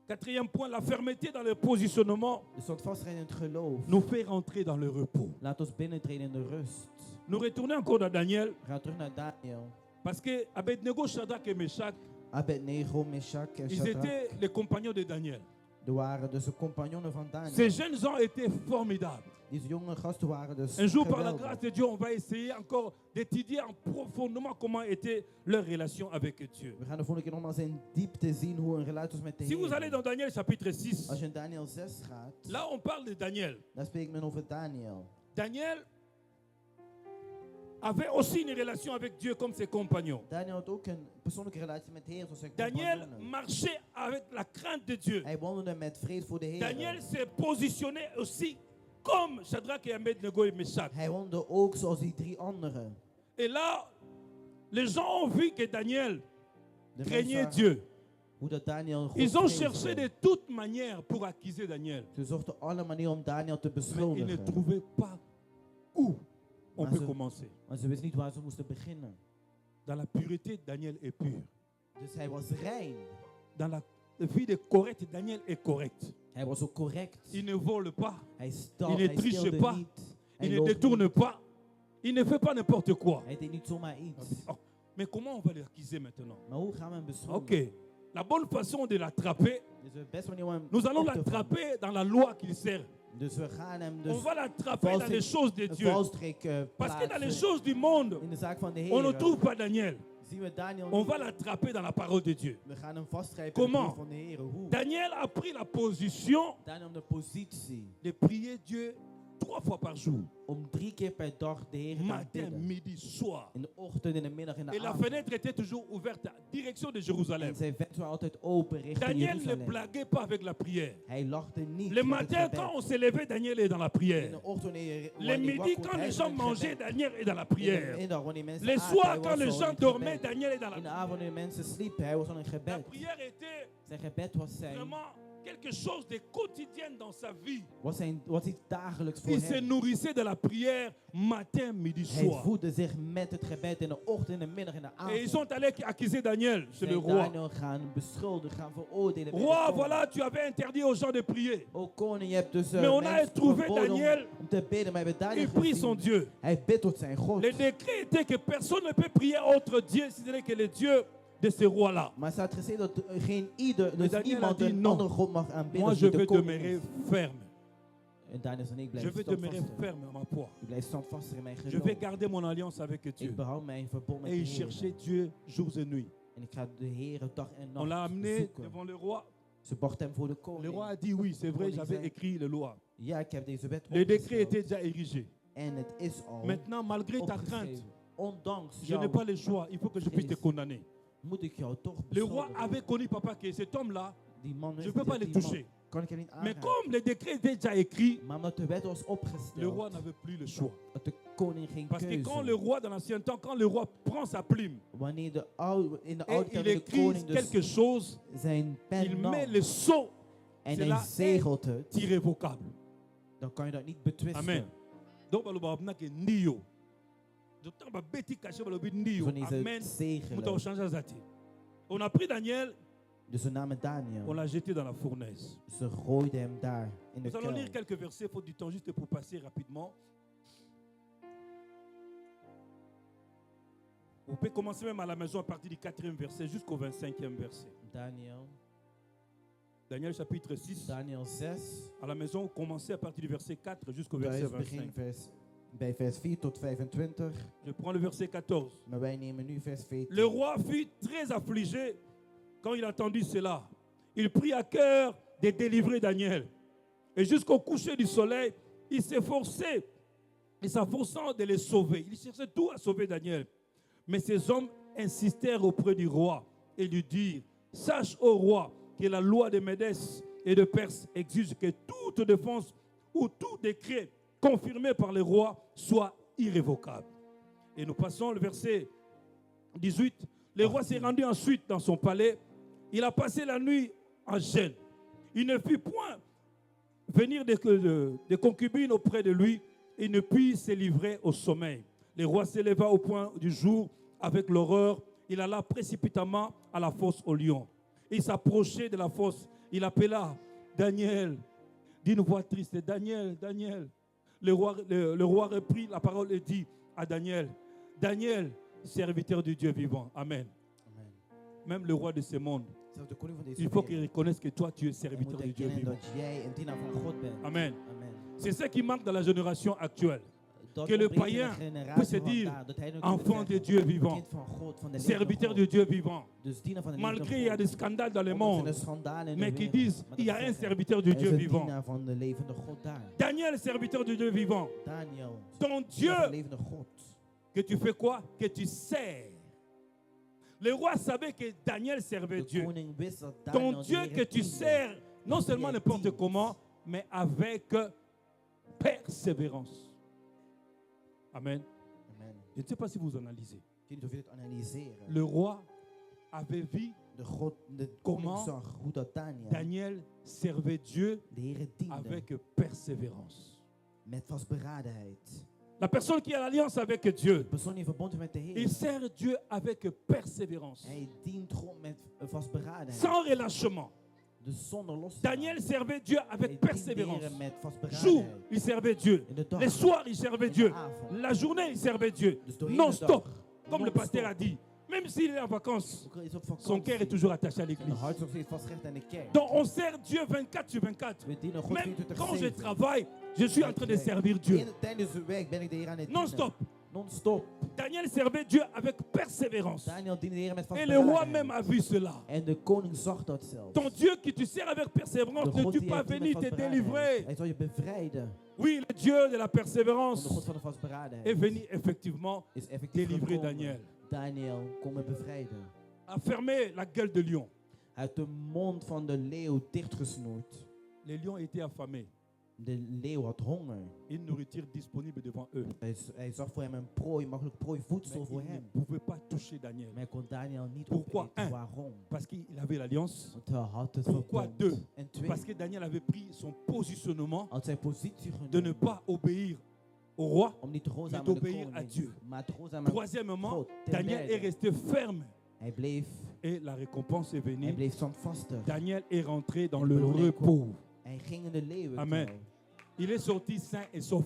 Quatrième point, la fermeté dans le positionnement De standvastigheid in het geloof nous fait rentrer dans le repos. laat ons binnentreden in de rust. Nous retournons encore dans Daniel, We gaan terug naar Daniel. parce que Abednego, Shadrach et Meshach, Abednego, Meshach en ils Shadrach. étaient les compagnons de Daniel. Er waren dus de compagnonnen van Ces Daniel. jeunes gens étaient formidables. Deze jonge gasten waren dus Un jour, par la geweldig. grâce de Dieu, on va essayer encore d'étudier en profondément comment était leur relation avec Dieu. We gaan de volgende keer nogmaals in diepte zien hoe een relatie was met de Si vous allez Heer. dans Daniel chapitre 6, Als je in Daniel 6 gaat, là on parle de Daniel. dan spreekt men over Daniel. Daniel avait aussi une relation avec Dieu comme ses compagnons. Daniel had ook een persoonlijke relatie met de Heer zoals zijn Daniel compagnonnen. marchait avec la crainte de Dieu. Hij wandelde met vrees voor de Heer. Daniel s'est positionné aussi comme Shadrach et Abednego et Meshach. Hij wandelde ook zoals die drie anderen. Et là, les gens ont vu que Daniel De craignait mensen Dieu. hoe dat Daniel God Ils ont vreesde. cherché de toutes manières pour accuser Daniel. Ze zochten alle manieren om Daniel te Mais ils ne beschuldigen. trouvaient pas où on Maar peut ze- commencer. Maar ze wisten niet waar ze moesten beginnen. Dans la pureté, Daniel est pur. Dus hij was rein. Dans la vie de correct, Daniel est correct. Hij was ook correct. Il ne vole pas, Hij il ne triche steelde pas, niet. il Hij ne loog détourne niet. pas, il ne fait pas n'importe quoi. Hij deed niet zomaar iets. Oh, mais comment on va l'accuser maintenant? Maar hoe gaan we hem beschuldigen? Ok, la bonne façon de l'attraper, Dus de beste manier om hem nous allons op te vangen. l'attraper dans la loi qu'il sert. Dus we gaan hem dus On va l'attraper dans les choses de een Dieu. valstrik Parce que dans les plaatsen. choses du monde, In de zaak van de on ne Heer trouve pas Daniel. zien we Daniel On niet. va l'attraper dans la parole de Dieu. We gaan hem vastgrijpen in de Comment? brief van de Heer. Hoe? Daniel a pris la position Daniel om de positie de prier Dieu 3 fois par jour. om 3 keer per dag de Heer te Matin, bidden. midi, soir. In de ochtend, in de middag, in de Et la avond. fenêtre était toujours ouverte à direction de Jérusalem. En zijn venster was altijd open richting Daniel ne Jeruzalem. blaguait pas avec la prière. Hij lachte niet Le met het matin, gebed. quand on se levait, Daniel est dans la In prière. de ochtend, wanneer Le wanneer midi, wakker quand wordt, hij les is gens in het mangeaient, gebed. Daniel est dans la In de prière. middag, wanneer mensen Le aten, soir, hij quand was les al in gens het dormaient, gebed. Daniel est dans In de la avond, wanneer mensen sliepen, hij was al in het La gebed. prière était Zijn gebed was vraiment quelque chose de quotidien dans sa vie. was iets dagelijks voor Il se hem. nourrissait de la prière matin, midi, Hij soir. voedde zich met het gebed in de ochtend, in de middag, in de Et ils avond. sont allés accuser Daniel, c'est le Zijn roi. Daniel gaan beschuldigen, gaan veroordelen. bij de Roi, koning. voilà, tu avais interdit aux gens de prier. O koning, je hebt dus Mais on a mensen trouvé verboden Daniel. om te bidden, maar we hebben Daniel Il prie son gezien. Dieu. Hij bidt tot zijn God. Le décret était que personne ne peut prier autre Dieu si ce n'est que le Dieu de ce roi-là. Maar het staat geschreven dat geen ieder, dus Daniel niemand a dit een non. andere God mag aanbidden. Moi, als je niet de vais koning demeurer is. ferme. En Daniel zei, ik Je blijf vais demeurer standvastig. ferme à ma foi. Ik blijf standvastig in mijn Je geloof. vais garder mon alliance avec Dieu. Ik behoud mijn verbond met Et de il Heer. cherchait Dieu jours et nuits. En ik ga de Heer dag en On l'a nacht amené zoeken. devant le roi. Ze bracht hem voor de Le koning. roi a dit oui, c'est vrai, Koning j'avais zei, écrit les lois. ja, ik heb deze wet Le décret opgesteld. était déjà érigé. En het is al Maintenant, malgré ta crainte, opgeschreven. Ondanks je n'ai jou pas le choix. Il faut que je puisse te Vrees. condamner. moet ik jou toch Le roi beschuldigen. avait connu, papa, que cet homme-là, Die man je is ne peux pas le die man toucher. kan ik hem niet Mais aanraken. comme le décret était déjà écrit, Maar omdat de wet was le opgesteld, roi n'avait plus le choix. had de koning geen Parce que quand le keuze. roi, dans l'ancien temps, quand le roi prend sa plume Wanneer in de et oude il tijd de écrit koning quelque dus chose, zijn il pen nam met le sceau en cela hij zegelt het, irrévocable. dan kan je dat niet betwisten. Amen. Donc, on va dire que Ndio. Zo niet Amen. ze zegelen. On a pris Daniel, Dus we namen Daniel. on l'a jeté dans la fournaise. Ze gooiden hem daar in de Nous allons kuil. lire quelques versets, il faut du temps juste pour passer rapidement. Vous pouvez commencer même à la maison à partir du 4e verset jusqu'au 25e verset. Daniel. Daniel chapitre 6. Daniel 6. À la maison, commencez à partir du verset 4 jusqu'au verset Thuis begin 25. bij vers 4 tot 25. Je prends le verset 14. Maar wij nemen nu vers 14. Le roi fut très affligé quand il entendit cela. Il prit à cœur de délivrer Daniel. Et jusqu'au coucher du soleil, il s'efforçait, et s'efforçant de les sauver. Il cherchait tout à sauver Daniel. Mais ces hommes insistèrent auprès du roi et lui dirent, sache, ô roi, que la loi de Médès et de Perse exige que toute défense ou tout décret confirmé par le roi soit irrévocable. Et nous passons le verset 18. Le roi s'est rendu ensuite dans son palais. Il a passé la nuit en jeûne. Il ne fit point venir des concubines auprès de lui. Il ne put se livrer au sommeil. Le roi s'éleva au point du jour avec l'horreur. Il alla précipitamment à la fosse aux lions. Il s'approchait de la fosse. Il appela Daniel d'une voix triste. Daniel, Daniel. Le roi reprit la parole et dit à Daniel, Daniel, serviteur du Dieu vivant. Amen. Amen. Même le roi de ce monde, Zelfs de koning van deze il faut wereld. qu'il reconnaisse que toi, tu es Je serviteur moet du Dieu erkennen vivant. dat jij een dienaar van God bent. Amen. Amen. C'est ce qui manque dans la génération actuelle. Dat Que le ontbreekt in de païen generatie puisse se van dire, vandaag, dat hij nu kan enfant de zeggen, Dieu vivant, kind van God, van de serviteur levende de Dieu vivant. God. Dus dienaar van de Malgré il y levende a God. des scandales dans le Ondanks monde, er schandalen in de mais qui wereld, disent, maar il y dat a un zeggen, serviteur du er is Dieu een vivant. dienaar van de levende God daar. Daniel, serviteur du Dieu vivant. Daniel, Ton dienaar van de Dieu, levende God. que tu fais quoi? Que tu sers. Le roi savait que Daniel servait De Dieu. koning wist dat Ton Daniel Dieu de que Heer tu diende. sers, non seulement Jij n'importe dient. comment, mais avec persévérance. Amen. Amen. Je ne sais pas si vous analysez. Ik weet niet of je dit analyseren. Le roi avait vu De Comment koning zag hoe dat Daniel Daniel servait Dieu de Heer diende avec persévérance. met vastberadenheid. La personne qui a l'alliance avec Dieu, De persoon die verbonden is met de Heer. il sert Dieu avec persévérance, Hij dient God met vastberadenheid. sans relâchement. Dus zonder los. Daniel servait Dieu Hij avec dient de persévérance. Heer met Jour, vastberadenheid. il servait Dieu. In de dag. Les soirs, il servait In de Dieu. avond. La journée, il servait Dieu. Dus doorheen Non de stop. dag. Comme le Non-stop. pasteur a dit. Même s'il est en vacances, Ook al is op vakantie. son cœur est toujours attaché à Zijn l'église. hart is nog steeds vastgehecht aan de kerk. Donc on sert Dieu 24 sur 24. We dienen God Même quand je 24/7. travaille, je suis en train de servir Dieu. Tijdens het werk ben ik de Heer aan het Non dienen. stop. Non-stop. Daniel servait Dieu avec persévérance. Daniel diende de Heer met Et le roi vastberadenheid. même a vu cela. En de koning zag dat zelf. Ton Dieu qui tu sers avec persévérance De ne God tu die pas hij dient venir met te vastberadenheid. délivrer. Hij zal je bevrijden. Oui, le Dieu de la Want de persévérance God van de vastberadenheid est venu effectivement is effectief délivrer gekomen. Daniel. Daniel kon me bevrijden. A fermé la gueule de lion. Uit de mond van de leeuw dichtgesnoerd. Les lions étaient affamés. De leeuw had honger. Une nourriture disponible devant eux. Hij zag voor hem een prooi, mogelijk prooi voedsel Mais voor ils ne hem. pouvaient pas toucher Daniel. Maar hij kon Daniel niet Pourquoi? opeten. Un. Waarom? Parce qu'il avait l'alliance. Want hij had het Pourquoi? verbond. Deux. En twee, Parce que Daniel avait pris son positionnement had zijn positie de ne genomen pas obéir au roi. om niet te gehoorzamen mais aan de d'obéir à Dieu. koning, maar te gehoorzamen aan Troisièmement, God. Ten Daniel est derde, resté ferme hij bleef et la récompense est Hij venue. bleef standvastig. Daniel est rentré dans En le beloning repos. Hij ging in de leeuwenkuil. Amen. Il est sorti sain et sauf.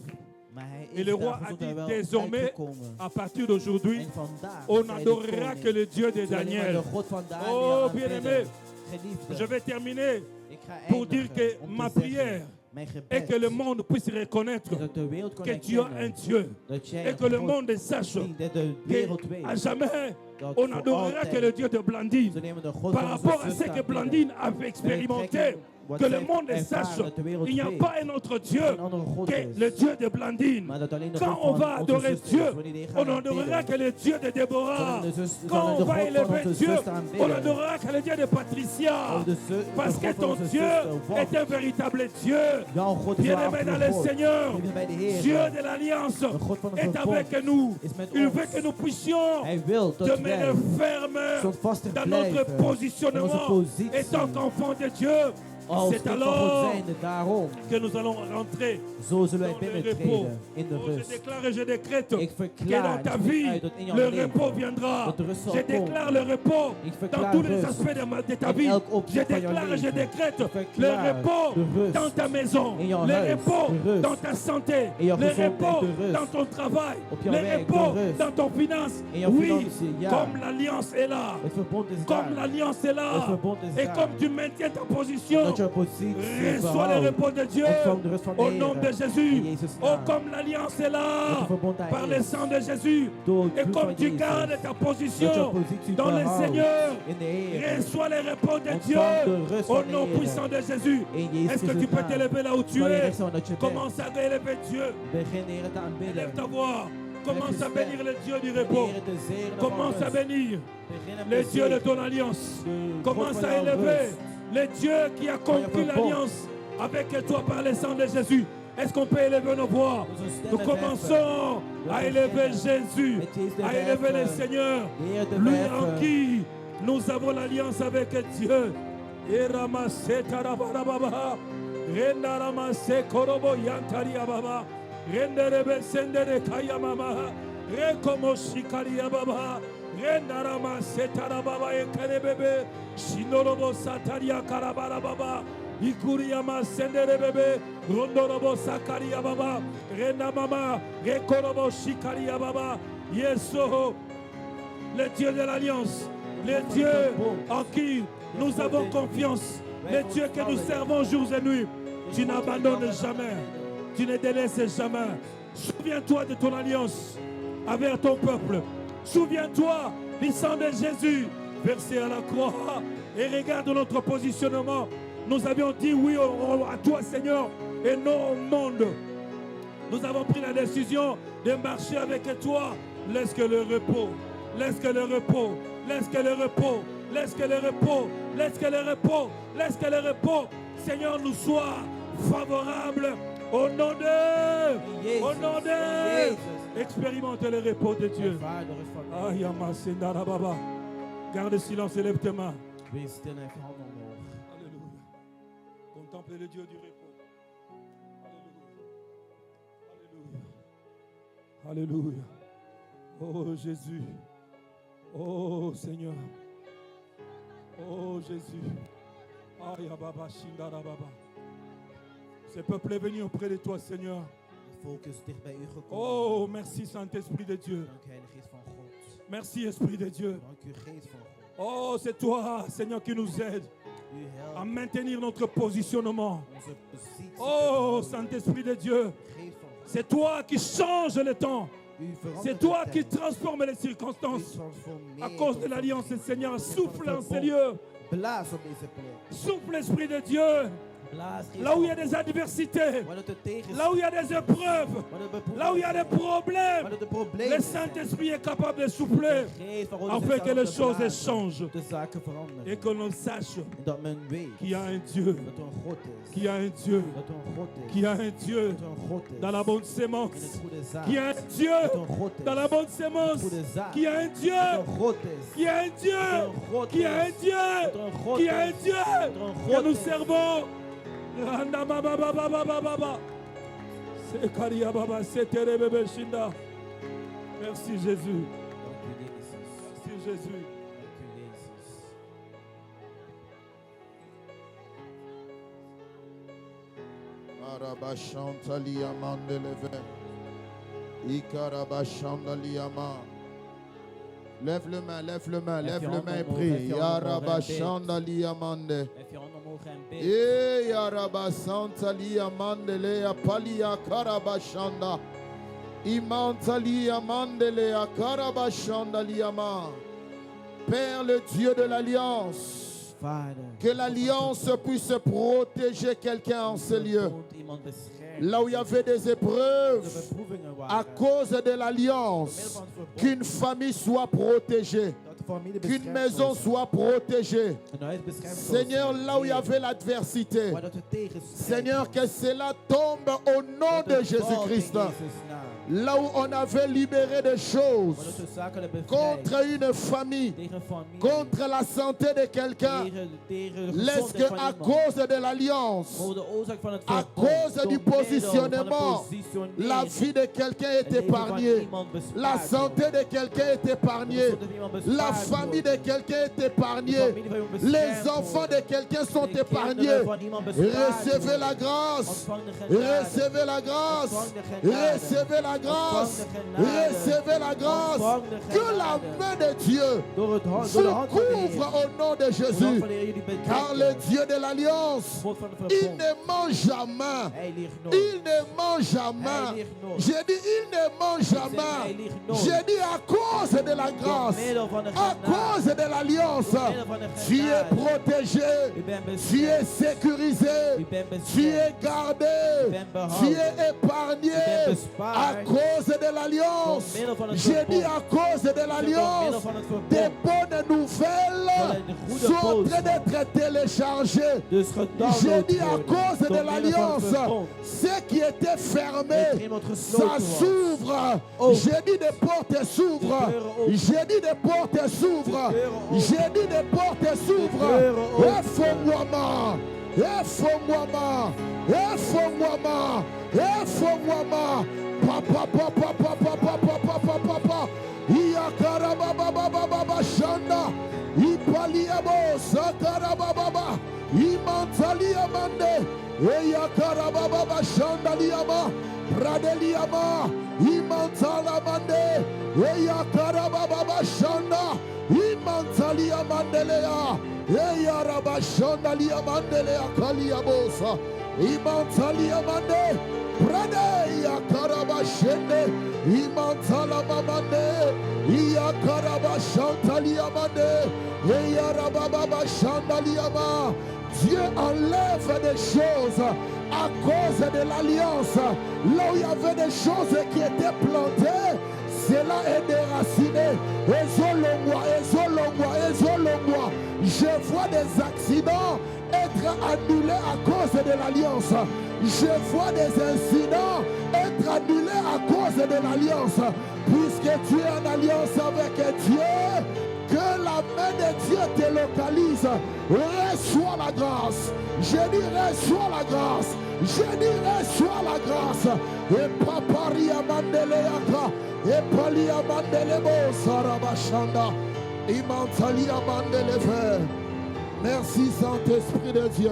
Maar hij Et is le roi daar a gezond dit, en wel désormais, uitgekomen. à partir d'aujourd'hui, En vandaag on zei de n'adorera koning, que le Dieu de zullen alleen maar Daniel. de God van Daniel Oh, aanbidden. bien-aimé, Geliefde, je vais terminer ik ga pour dire eindigen que om te ma zeggen, prière mijn et gebed que le monde puisse reconnaître is dat de wereld kan que tu as un erkennen Dieu dat jij et een que le God monde sache dient, dat de wereld qu'à weet jamais dat on voor n'adorera que le altijd Dieu de Blandine. zullen we de God Par van onze rapport à zus ce que aanbidden. Blandine avait expérimenté, Wat que le zij monde ervaren, sache dat de wereld il n'y a weet pas un autre Dieu dat er een andere God que is. le Dieu de Blandine. Maar dat alleen de Quand God on van va onze adorer zus is. Dieu, Wanneer die on gaan n'adorera aanbidden, que le Dieu de Déborah. zullen de Quand on God va van élever onze Dieu, zus on aanbidden. n'adorera que le Dieu de Patricia. Of de Parce God que van ton onze Dieu zuster, est un véritable Dieu. jouw God is een Bien-aimé dans le God. Seigneur, Liefde bij de Heer. Dieu de l'Alliance De God van het est verbond avec nous. is met Il ons. veut que nous puissions Hij wil dat demeurer wij fermes standvastig dans notre blijven in onze positionnement positie étant qu'enfant de Dieu Als C'est kind van alors God zijnde, daarom, que nous allons rentrer zo zullen wij dans le repos. binnentreden in de Oh, je rust. déclare et je décrète Ik que verklaar, dans ik ta spreek vie, uit dat in jouw le leven repos viendra. dat de rust zal Je komen. déclare le repos Ik dans verklaar tous les rust aspects de ta in vie. elk Je opzicht van jouw déclare et je leven. décrète Ik le verklaar repos de rust dans ta maison, in jouw le huis, repos de rust dans ta santé, in jouw le gezondheid, repos de rust dans ton travail, op jouw le werk, de repos rust dans ton finance. in jouw Oui, financiën. Ja, comme l'alliance est là, het verbond is comme daar. l'alliance est Het là, verbond is et daar. comme tu maintiens ta position, Dat jouw positie reçois le behoudt. repos de Dieu Ontvang de rust van de au Heer. nom de In Jésus. Jezus' Oh, naam. comme l'alliance est Dat là, de verbond daar par le is. sang de Jésus. Door het Et bloed comme van tu gardes Jezus. ta Dat jouw position positie dans le behoudt Seigneur, in de Heer. reçois le repos de Ontvang Dieu de rust au van de nom Heer. puissant de Jésus. In Jezus Est-ce que tu Christus' peux naam. t'élever là où tu Kan je es? recht staan dat je bent. Commence à élever Dieu. Begin de Heer te aanbidden. Élève ta voix. Commence à Respect. bénir le Dieu du De repos. Heer te zegenen van Commence à rust. bénir Begin hem les te dieux de zegenen. ton alliance. De Commence God van à jouw élever rust. les dieux qui a conclu verbond. l'alliance avec toi par le sang de Jésus. Est-ce qu'on peut élever nos voix? Onze stemmen Nous verheffen. commençons à We élever beginnen Jésus, met Jezus te à élever le verheffen. Seigneur, De Heer te lui verheffen. en qui nous avons l'alliance avec Dieu. Et ramassez tarabarababa, renda ramassez korobo yantari ababa, renda rebe sendere kayamama, rekomo shikari ababa, renda ramassez tarababa ekerebebe, shinorobo sataria karabarababa. Ikuriyama sendere bebe, rondorobo sakaria baba, renda mama, rekorobo shikaria baba, yeso, le Dieu de l'alliance, le Dieu en qui nous avons confiance, le Dieu que nous servons jours et nuits. Tu n'abandonnes jamais, tu ne délaisses jamais. Souviens-toi de ton alliance avec ton peuple. Souviens-toi du sang de Jésus versé à la croix et regarde notre positionnement. Nous avions dit oui à toi, Seigneur, et non au monde. Nous avons pris la décision de marcher avec toi. Laisse que le repos, laisse que le repos, laisse que le repos, laisse que le repos, laisse que le repos, laisse que le repos, Seigneur, nous soit favorable au nom de, au nom de. Expérimente le repos de Dieu. Ervaar de rust van de Heer. Ayama sendara baba. Garde silence et lève tes mains. Wees stil en hef je handen omhoog. Alléluia. Contemplez le Dieu du repos. Alléluia. Alléluia. Oh Jésus. Oh Seigneur. Oh Jésus. Aïe Baba Shindara Baba. Ce peuple est venu auprès de toi, Seigneur. Het volk is dicht bij u gekomen. Oh, merci Saint-Esprit de Dieu. Dank u, Heilige Geest van God. Merci Esprit de Dieu. Dank u, Geest van God. Oh, c'est toi, Seigneur, qui nous aide U à helpt maintenir notre positionnement. onze positie. te Oh, behouden. Saint-Esprit de Dieu. Geest van God. C'est toi qui changes le temps. U verandert C'est de toi qui tijd. transformes les U circonstances. transformeert À cause de onze l'alliance, omgeving. Seigneur, souffle en ces verbond. lieux. Blaas op deze plek. Souffle, Esprit de Dieu. Blaas, Geest Là où il y a van des God. adversités. Waar het de tegenstand- Là où il y a des épreuves. waar het beproevingen Là où il y a des zijn. problèmes. Waar het de Le problemen zijn. Saint-Esprit est capable de souffler De Geest van God is afin in que staat les om te choses blazen, changent. de zaken veranderen. Et que l'on sache En dat men weet qu'il y a un Dieu. dat er een God is. Qu'il y a un Dieu. Dat er een God is. Qu'il y a un Dieu Dat er een God is. dans la bonne In het sémence. goede zaad. Qu'il y a un Dieu Dat er een God is. dans la bonne sémence. Goede zaad. Qu'il y a un Dat Dieu. er een God is. Qu'il y a un Dieu. Dat er een God Qu'il y a un is. Dieu. Dat er een God Qu'il y a un is. Dieu Dat er een que God nous is. servons. Randa baba baba baba baba. C'est Karia baba, c'est Tere bébé Shinda. Merci Jésus. Dank u, Jezus. Merci Jésus. Dank u, Jezus. Arabashantali amandeleve. Ikarabashandali ama. Lève le main, lève le main, lève le main et prie. Yarabashandali amande. Hef je handen omhoog en bid. E yarabasantali amandele apali akarabashanda. Imantali amandele akarabashandali ama. Père le Dieu de l'alliance, Vader. que l'alliance puisse protéger quelqu'un en ce lieu. Bond iemand beschermt. Là où il y avait des De épreuves, beproevingen à waren. cause de Door middel l'alliance, van het verbond. qu'une famille soit protégée, Dat de familie qu'une beschermd maison zal soit protégée. zijn. Een huis beschermd zal Seigneur, zijn. là où il y Heer, avait l'adversité, waar dat de tegenstrijd Seigneur, was. que cela tombe au nom Dat de het valt in Jésus-Christ. Jezus' naam. Là où on avait libéré des waar choses dat we zaken hebben bevrijd. contre une famille, Tegen familie. contre la santé de quelqu'un, Tegen de laisse gezondheid van qu'à iemand. cause de l'alliance, Voor de oorzaak van het à verbond, cause door du middel van de positionnement, positionering, la vie de quelqu'un est het leven van épargnée. iemand bespaard La wordt. santé de quelqu'un est De épargnée. gezondheid van iemand bespaard La famille wordt. de quelqu'un est De épargnée. familie van iemand beschermd Les enfants de wordt. quelqu'un sont De kinderen épargnés. van iemand bespaard Recevez la worden. grâce. Ontvang de genade. Recevez la grâce. Ontvang de genade. Recevez la grâce. Ontvang de genade. Recevez la grâce. Ontvang de Que la genade. main de Dieu Door de hand vous van de Heer. couvre au nom de Door de hand Jésus. van de Heer jullie bedekken. Car le Dieu de l'alliance, God van de il verbond. ne mange jamais. Hij ligt nooit. Il ne mange jamais. Hij ligt nooit. J'ai dit, il ne mange Hij jamais. ligt nooit. J'ai dit à cause de la Door grâce, middel van de à genade. cause de l'alliance, Door middel van de tu es genade. protégé, U bent tu es beschermd. sécurisé, U bent tu es beschermd. gardé, bent behouden. tu es épargné U bent à bespaard. cause de l'alliance. Door middel van het J'ai dit verbond. à cause de Door l'alliance, middel van het des verbond. bonnes nouvelles de goede sont en train boodschap. d'être téléchargées. Dus J'ai gedownload dit à worden. cause de Door middel van het l'alliance, verbond. ce qui était fermé, Hetgeen wat ça gesloten was. s'ouvre. Open. J'ai dit des portes s'ouvrent. De deuren open. J'ai dit des portes s'ouvrent. De deuren open. J'ai dit des portes s'ouvrent. deuren open. Effonmoiement. Effonmoiement. Effonmoiement. Effonmoiement. Papa, papa, papa, papa, papa, papa. Iakarababababa shanda. Ipaliabo sakarabababa. Imantaliamande. Eyakarabababa shanda liama. Pradeliama. Imantalamande. Eyakarabababa shanda. Imantaliamandelea. Eyarabashanda liamandelea kaliabosa. Imantaliamande. Prade yakarabashende. Imantalamamande. Iyakarabashantaliamande. Eyarabababa shanda liama. Dieu enlève des choses à cause de l'alliance. Là où il y avait des choses qui étaient plantées, cela est déraciné. Ésolons-moi. Je vois des accidents être annulés à cause de l'alliance. Je vois des incidents être annulés à cause de l'alliance. Puisque tu es en alliance avec Dieu, que la main de Dieu te localise. Reçois la grâce. Je dis reçois la grâce. Je dis reçois la grâce. Et paparia mandeleaka. Et palia mandelebo sarabashanda. Imantalia mandeleve. Merci Saint-Esprit de Dieu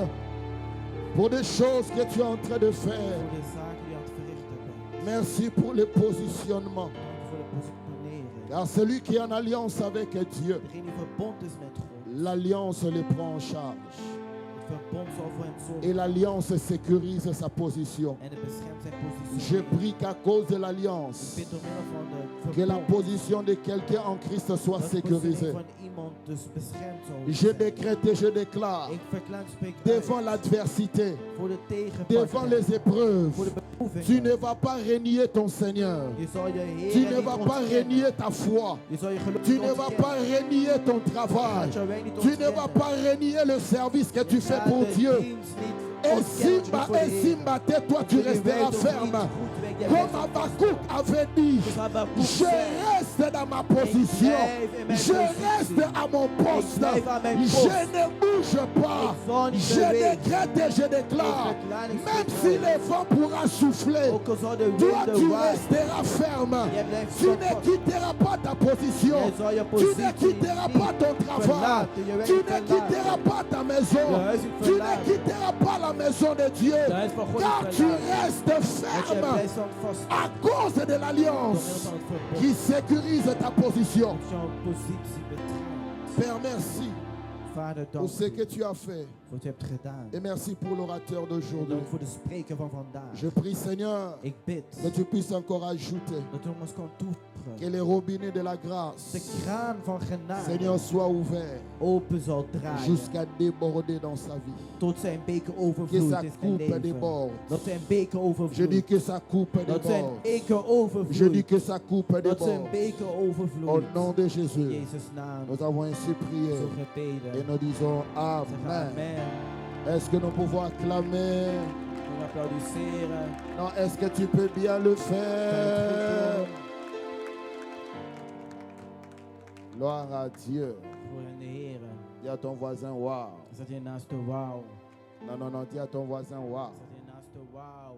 pour des choses que tu es en train de faire. Voor de zaken die je aan het verrichten bent. Merci pour le positionnement. Dank voor de positionering. Car celui qui est en alliance avec Dieu, Degene die verbond is met God. l'alliance le prend en charge. Het verbond zal voor hem zorgen. Et l'alliance sécurise sa position. En het beschermt zijn positie. Je prie qu'à cause de Ik l'alliance, bid door middel van de que la verbond. position de quelqu'un en Christ soit Dat de positie sécurisée. van iemand dus beschermd zal Je zijn. décrète et je déclare Ik verklaar en spreek devant uit. l'adversité, Voor de devant tegenpartij. les épreuves, Voor de beproevingen. tu ne vas pas renier ton Seigneur. Je zal je Heer Tu ne niet vas pas ontkennen. renier ta foi. Je zal je geloof Tu niet ne vas ontkennen. pas renier ton travail. Dat je werk niet Tu ne vas ontkennen. pas renier le service que tu Je fais gaat pour de Dieu. dienst niet Et ontkennen Simba, voor de et Heer. Simba, tais-toi, tu Je resteras weet of niet ferme. goed werkt, jij Comme blijft Habakkuk avait dit, Dus Habakkuk je zei, reste dans ma position. blijf in mijn Je positie. reste à mon poste. blijf aan mijn Je post. ne bouge pas. Ik zal niet Je bewegen. décrète et je déclare, Ik verklaar en ik même spreek si uit. le vent pourra souffler, Ook al zal de toi winden tu waaien. resteras ferme. Jij blijft Tu ne standvastig. quitteras pas ta position. Jij zal je Tu positie ne quitteras niet pas ton travail. verlaten. Je werk Tu niet ne verlaten. quitteras pas ta maison. Je huis niet Tu ne verlaten. quitteras pas la maison de Dieu. De huis van God Car niet tu verlaten. restes Want jij ferme blijft standvastig. à cause de Door l'alliance middel van het verbond. qui sécurise ta position. Dat jouw positie betreft. Père, merci Vader, pour dank ce que tu as fait. voor wat u hebt gedaan. Et merci pour l'orateur En d'aujourd'hui. dank voor de spreker van vandaag. Je prie, Seigneur, Ik bid que tu puisses encore ajouter dat u ons kan que toevoegen. les robinets de la grâce, De kraan van genade Seigneur, soient ouverts open zal draaien. jusqu'à déborder dans sa vie. Tot zijn beker Que overvloeit sa in zijn coupe leven. déborde. Dat zijn beker Je dis overvloeit. que sa coupe Dat zijn déborde. beker Je dis overvloeit. que sa coupe Dat zijn déborde. beker Au overvloeit. nom de In Jésus, Jezus' naam. nous avons ainsi prié Zo et gebeden. nous disons Zeg Amen. amen. Est-ce que nous pouvons acclamer We applaudisseren. Non, est-ce que tu peux bien le Kan je het faire? goed Gloire à Dieu. doen? Glorie aan de Heer. Dis à ton voisin, waouh. Zet je naast de wauw. Non, non, non, dis à ton voisin, waouh. Zet je naast de wauw.